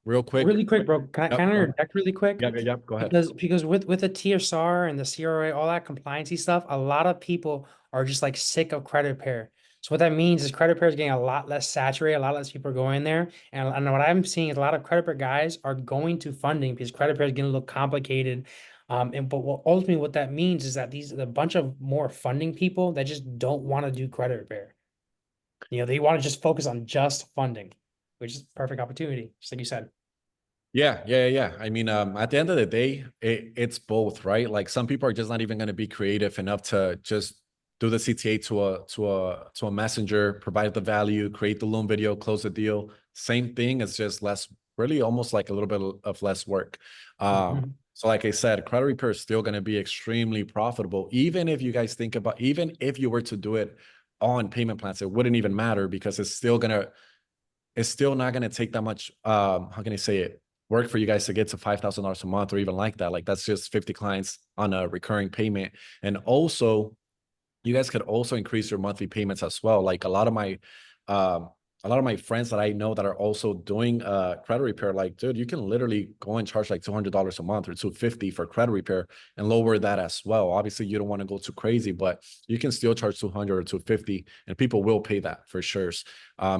[SPEAKER 2] real quick.
[SPEAKER 1] Really quick, bro. Can I
[SPEAKER 2] Yep,
[SPEAKER 1] can I
[SPEAKER 2] go
[SPEAKER 1] interject really quick?
[SPEAKER 2] Yep, go ahead.
[SPEAKER 1] Because with the TSR and the CRA, all that compliancy stuff, a lot of people are just like sick of credit repair. So what that means is credit repair is getting a lot less saturated, a lot less people are going there. And what I'm seeing is a lot of credit repair guys are going to funding because credit repair is getting a little complicated. But ultimately what that means is that these a bunch of more funding people that just don't want to do credit repair. You know, they want to just focus on just funding, which is perfect opportunity, just like you said.
[SPEAKER 2] Yeah. I mean, at the end of the day, it's both, right? Like some people are just not even going to be creative enough to just do the CTA to a messenger, provide the value, create the loan video, close the deal. Same thing. It's just less, really almost like a little bit of less work. So like I said, credit repair is still going to be extremely profitable. Even if you guys think about, even if you were to do it on payment plans, it wouldn't even matter because it's still not going to take that much, how can I say it? Work for you guys to get to $5,000 a month or even like that. Like that's just 50 clients on a recurring payment. And also you guys could also increase your monthly payments as well. Like a lot of my friends that I know that are also doing credit repair, like, dude, you can literally go and charge like $200 a month or $250 for credit repair and lower that as well. Obviously you don't want to go too crazy, but you can still charge $200 or $250 and people will pay that for sure.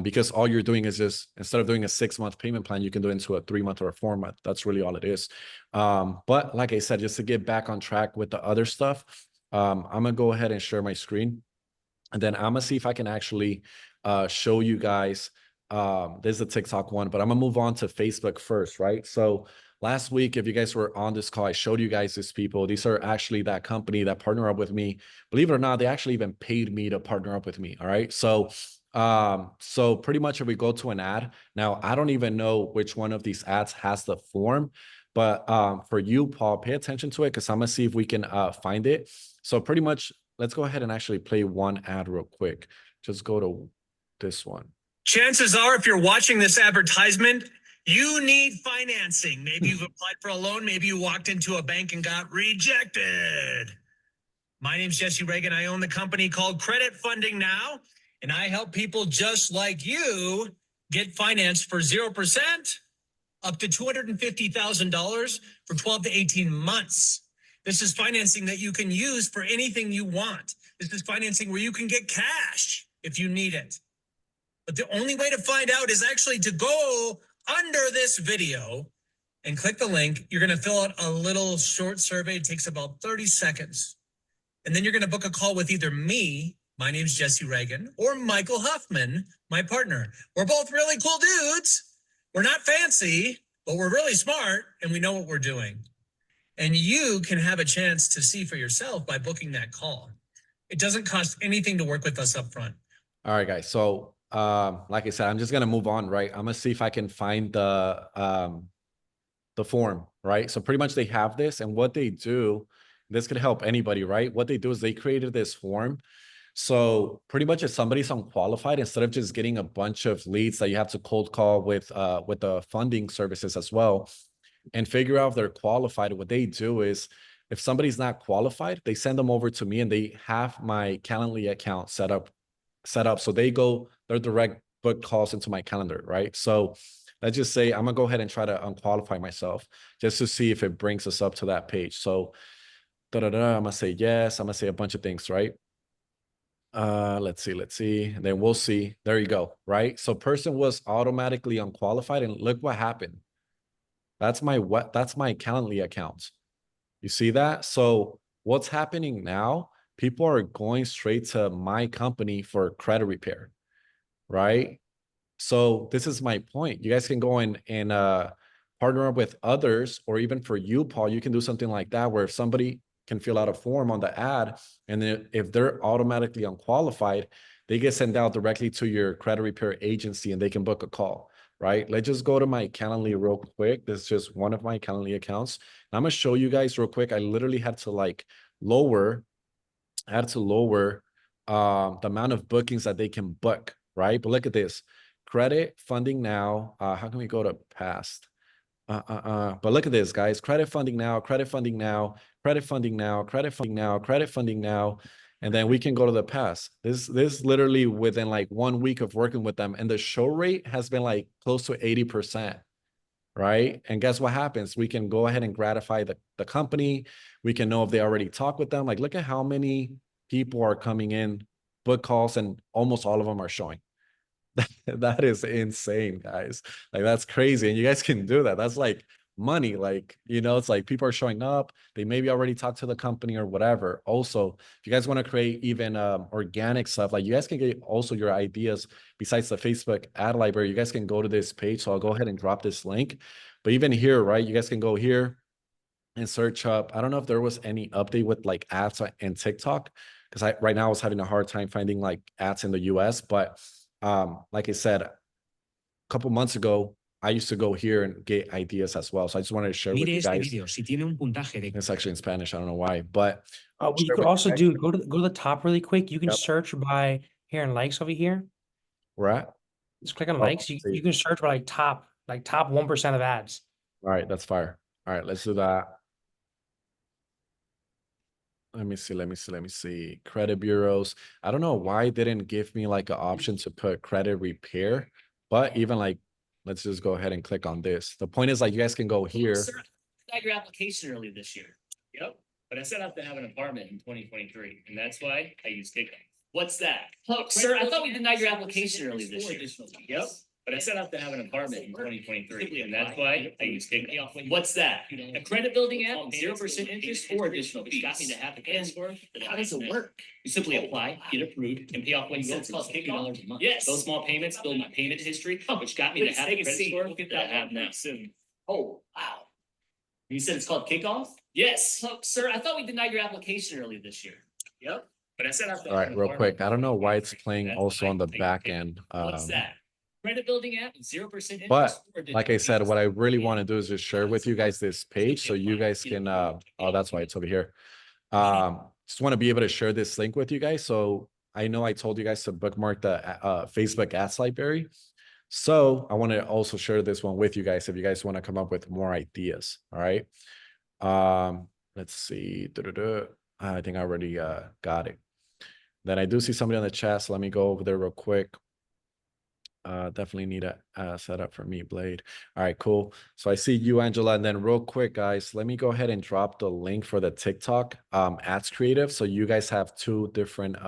[SPEAKER 2] Because all you're doing is just, instead of doing a 6-month payment plan, you can do it into a 3-month or a 4-month. That's really all it is. But like I said, just to get back on track with the other stuff, I'm gonna go ahead and share my screen and then I'm gonna see if I can actually show you guys, this is a TikTok one, but I'm gonna move on to Facebook first, right? So last week, if you guys were on this call, I showed you guys these people. These are actually that company that partner up with me. Believe it or not, they actually even paid me to partner up with me. All right. So pretty much if we go to an ad, now I don't even know which one of these ads has the form, but for you, Paul, pay attention to it because I'm gonna see if we can find it. So pretty much, let's go ahead and actually play one ad real quick. Just go to this one.
[SPEAKER 5] Chances are, if you're watching this advertisement, you need financing. Maybe you've applied for a loan. Maybe you walked into a bank and got rejected. My name's Jesse Reagan. I own the company called Credit Funding Now, and I help people just like you get financed for 0% up to $250,000 for 12 to 18 months. This is financing that you can use for anything you want. This is financing where you can get cash if you need it. But the only way to find out is actually to go under this video and click the link. You're going to fill out a little short survey. It takes about 30 seconds. And then you're going to book a call with either me, my name's Jesse Reagan, or Michael Huffman, my partner. We're both really cool dudes. We're not fancy, but we're really smart and we know what we're doing. And you can have a chance to see for yourself by booking that call. It doesn't cost anything to work with us up front.
[SPEAKER 2] All right, guys. So like I said, I'm just gonna move on, right? I'm gonna see if I can find the form, right? So pretty much they have this, and what they do, this could help anybody, right? What they do is they created this form. So pretty much if somebody's unqualified, instead of just getting a bunch of leads that you have to cold call with the funding services as well, and figure out if they're qualified, what they do is if somebody's not qualified, they send them over to me and they have my Calendly account set up. So their direct book calls into my calendar, right? So let's just say I'm gonna go ahead and try to unqualify myself just to see if it brings us up to that page. So I'm gonna say yes, I'm gonna say a bunch of things, right? Let's see, and then we'll see. There you go, right? So person was automatically unqualified, and look what happened. That's my Calendly account. You see that? So what's happening now? People are going straight to my company for credit repair, right? So this is my point. You guys can go in and partner up with others, or even for you, Paul, you can do something like that where if somebody can fill out a form on the ad, and then if they're automatically unqualified, they get sent out directly to your credit repair agency and they can book a call, right? Let's just go to my Calendly real quick. This is just one of my Calendly accounts. And I'm gonna show you guys real quick. I literally had to lower the amount of bookings that they can book, right? But look at this, Credit Funding Now. How can we go to past? But look at this, guys, Credit Funding Now, Credit Funding Now, Credit Funding Now, Credit Funding Now, Credit Funding Now. And then we can go to the past. This literally within like 1 week of working with them, and the show rate has been like close to 80%. Right. And guess what happens? We can go ahead and gratify the company. We can know if they already talked with them. Like, look at how many people are coming in, book calls, and almost all of them are showing. That is insane, guys. Like, that's crazy. And you guys can do that. That's like money. Like, it's like people are showing up. They maybe already talked to the company or whatever. Also, if you guys want to create even organic stuff, like you guys can get also your ideas besides the Facebook ad library. You guys can go to this page. So I'll go ahead and drop this link. But even here, right, you guys can go here and search up. I don't know if there was any update with like ads and TikTok, because right now I was having a hard time finding like ads in the US. But like I said, a couple months ago, I used to go here and get ideas as well. So I just wanted to share with
[SPEAKER 6] Mire
[SPEAKER 2] you
[SPEAKER 6] este
[SPEAKER 2] guys.
[SPEAKER 6] video si tiene un puntaje de
[SPEAKER 2] It's actually in Spanish. I don't know why, but
[SPEAKER 1] What you
[SPEAKER 2] share
[SPEAKER 1] could
[SPEAKER 2] with
[SPEAKER 1] also
[SPEAKER 2] guys.
[SPEAKER 1] do, go to the top really quick. You can
[SPEAKER 2] Yep.
[SPEAKER 1] search by here in likes over here.
[SPEAKER 2] We're at.
[SPEAKER 1] Just click on
[SPEAKER 2] Oh,
[SPEAKER 1] likes. You
[SPEAKER 2] see.
[SPEAKER 1] can search by top 1% of ads.
[SPEAKER 2] All right, that's fire. All right, let's do that. Let me see. Credit bureaus. I don't know why it didn't give me like an option to put credit repair, but even like, let's just go ahead and click on this. The point is like, you guys can go here.
[SPEAKER 7] Sir, I got your application early this year. Yep, but I set out to have an apartment in 2023, and that's why I use Kickoff. What's that? Sir, I thought we denied your application early this year. Yep, but I set out to have an apartment in 2023, and that's why I use Kickoff. What's that? A credit building app, 0% interest or additional fees. Got me to have the credit score. How does it work? You simply apply, get approved, and pay off when you want. It's called $50 a month. Yes. Those small payments build my payment history, which got me to have the credit score that I have now. Oh, wow. You said it's called Kickoff? Yes. Sir, I thought we denied your application early this year. Yep, but I said after.
[SPEAKER 2] All right, real quick. I don't know why it's playing also on the back end.
[SPEAKER 7] What's that? Credit building app, 0%
[SPEAKER 2] But
[SPEAKER 7] interest.
[SPEAKER 2] like I said, what I really want to do is just share with you guys this page so you guys can, oh, that's why it's over here. Just want to be able to share this link with you guys. So I know I told you guys to bookmark the Facebook ads library. So I want to also share this one with you guys if you guys want to come up with more ideas. All right. Let's see. I think I already got it. Then I do see somebody on the chat. So let me go over there real quick. Definitely need a setup for me, Blade. All right, cool. So I see you, Angela. And then real quick, guys, let me go ahead and drop the link for the TikTok ads creative. So you guys have two different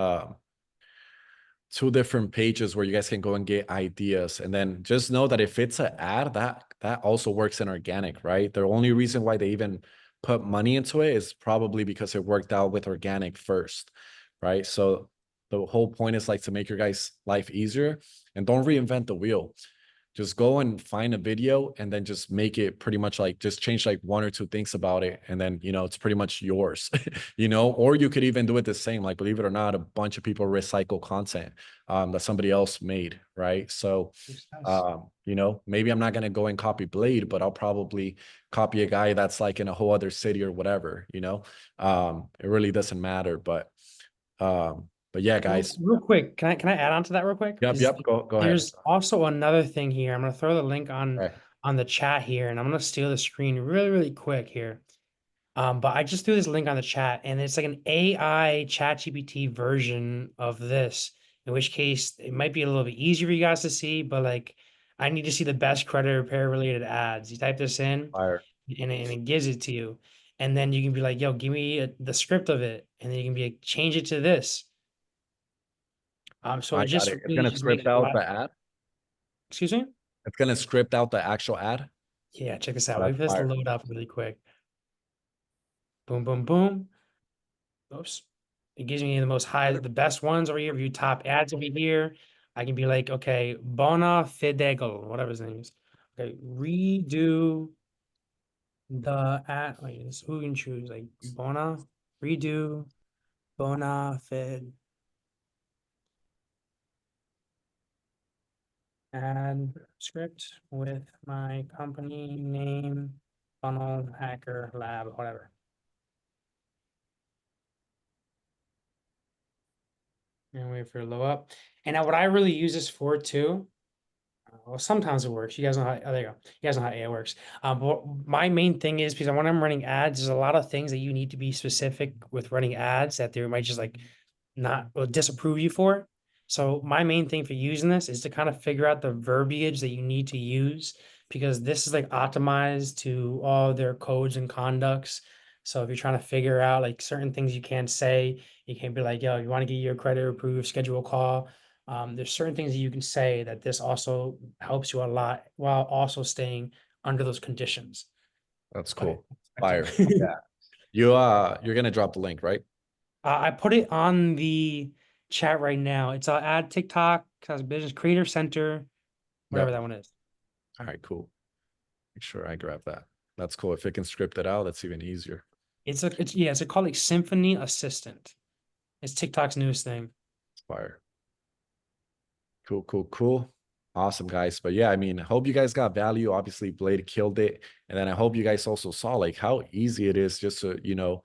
[SPEAKER 2] pages where you guys can go and get ideas. And then just know that if it's an ad, that also works in organic, right? The only reason why they even put money into it is probably because it worked out with organic first, right? So the whole point is like to make your guys' life easier, and don't reinvent the wheel. Just go and find a video and then just make it pretty much like, just change like one or two things about it. And then, it's pretty much yours, or you could even do it the same, like, believe it or not, a bunch of people recycle content that somebody else made. Right. So, maybe I'm not going to go and copy Blade, but I'll probably copy a guy that's like in a whole other city or whatever, it really doesn't matter. But yeah, guys.
[SPEAKER 1] Real quick, can I add on to that real quick?
[SPEAKER 2] Yep. Go ahead.
[SPEAKER 1] There's also another thing here. I'm gonna throw the link on
[SPEAKER 2] Right.
[SPEAKER 1] on the chat here, and I'm gonna steal the screen really quick here. But I just threw this link on the chat, and it's like an AI ChatGPT version of this. In which case, it might be a little bit easier for you guys to see, but like, I need to see the best credit repair related ads. You type this in,
[SPEAKER 2] Fire.
[SPEAKER 1] and it gives it to you, and then you can be like, "Yo, give me the script of it," and then you can be like, "Change it to this." So
[SPEAKER 2] I
[SPEAKER 1] it
[SPEAKER 2] got
[SPEAKER 1] just
[SPEAKER 2] it. It's
[SPEAKER 1] really
[SPEAKER 2] gonna
[SPEAKER 1] just
[SPEAKER 2] script
[SPEAKER 1] makes a
[SPEAKER 2] out
[SPEAKER 1] lot-
[SPEAKER 2] the ad.
[SPEAKER 1] Excuse me?
[SPEAKER 2] It's gonna script out the actual ad.
[SPEAKER 1] Yeah, check this
[SPEAKER 2] Oh,
[SPEAKER 1] out. Wait
[SPEAKER 2] that's
[SPEAKER 1] for this to
[SPEAKER 2] fire.
[SPEAKER 1] load up really quick. Boom, boom, boom. Oops. It gives me the best ones over here. View top ads over here. I can be like, okay, bona fidego, whatever his name is. Okay, redo the ad. Wait, this who you can choose? Like redo bona fid ad script with my company name, funnel hacker lab, whatever. And wait for it to load up. And now what I really use this for too, well, sometimes it works. You guys know how, oh, there you go. You guys know how AI works. But my main thing is, because when I'm running ads, there's a lot of things that you need to be specific with running ads that there might just like not will disapprove you for. So my main thing for using this is to kind of figure out the verbiage that you need to use, because this is like optimized to all their codes and conducts. So if you're trying to figure out like certain things you can't say, you can't be like, yo, you want to get your credit approved, schedule a call. There's certain things that you can say that this also helps you a lot while also staying under those conditions.
[SPEAKER 2] That's
[SPEAKER 1] But
[SPEAKER 2] cool.
[SPEAKER 1] I
[SPEAKER 2] Fire.
[SPEAKER 1] can-
[SPEAKER 2] Yeah. You're gonna drop the link, right?
[SPEAKER 1] I put it on the chat right now. It's add TikTok, has business creator center, whatever
[SPEAKER 2] Yep.
[SPEAKER 1] that one is.
[SPEAKER 2] All right, cool. Make sure I grab that. That's cool. If it can script it out, that's even easier.
[SPEAKER 1] It's a called like Symphony Assistant. It's TikTok's newest thing.
[SPEAKER 2] Fire. Cool, cool, cool. Awesome, guys. But yeah, I mean, I hope you guys got value. Obviously, Blade killed it. And then I hope you guys also saw like how easy it is just to,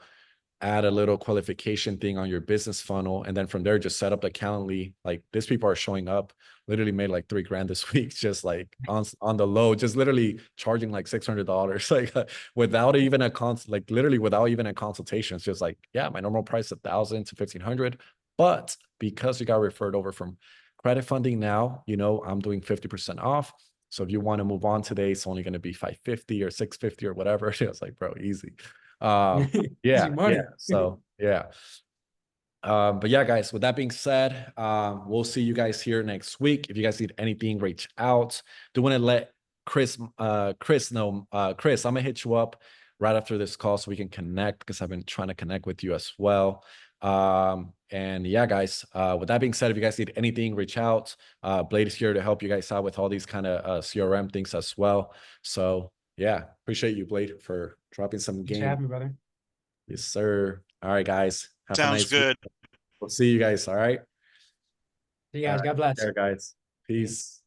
[SPEAKER 2] add a little qualification thing on your business funnel. And then from there, just set up the Calendly. Like these people are showing up, literally made like $3 grand this week, just like on the low, just literally charging like $600, like without even a like literally without even a consultation. It's just like, yeah, my normal price is 1,000 to 1,500. But because you got referred over from Credit Funding now, I'm doing 50% off. So if you want to move on today, it's only going to be 550 or 650 or whatever. It's like, bro, easy.
[SPEAKER 1] Easy money.
[SPEAKER 2] Yeah. So yeah. But yeah, guys, with that being said, we'll see you guys here next week. If you guys need anything, reach out. Do want to let Chris know. Chris, I'm gonna hit you up right after this call so we can connect, because I've been trying to connect with you as well. And yeah, guys, with that being said, if you guys need anything, reach out. Blade is here to help you guys out with all these kind of CRM things as well. So yeah, appreciate you, Blade, for dropping some
[SPEAKER 1] Thanks for having
[SPEAKER 2] game.
[SPEAKER 1] me, brother.
[SPEAKER 2] Yes, sir. All right, guys. Have a
[SPEAKER 6] Sounds
[SPEAKER 2] nice week.
[SPEAKER 6] good.
[SPEAKER 2] We'll see you guys. All right.
[SPEAKER 1] See you guys.
[SPEAKER 2] All right.
[SPEAKER 1] God bless.
[SPEAKER 2] Take care, guys. Peace.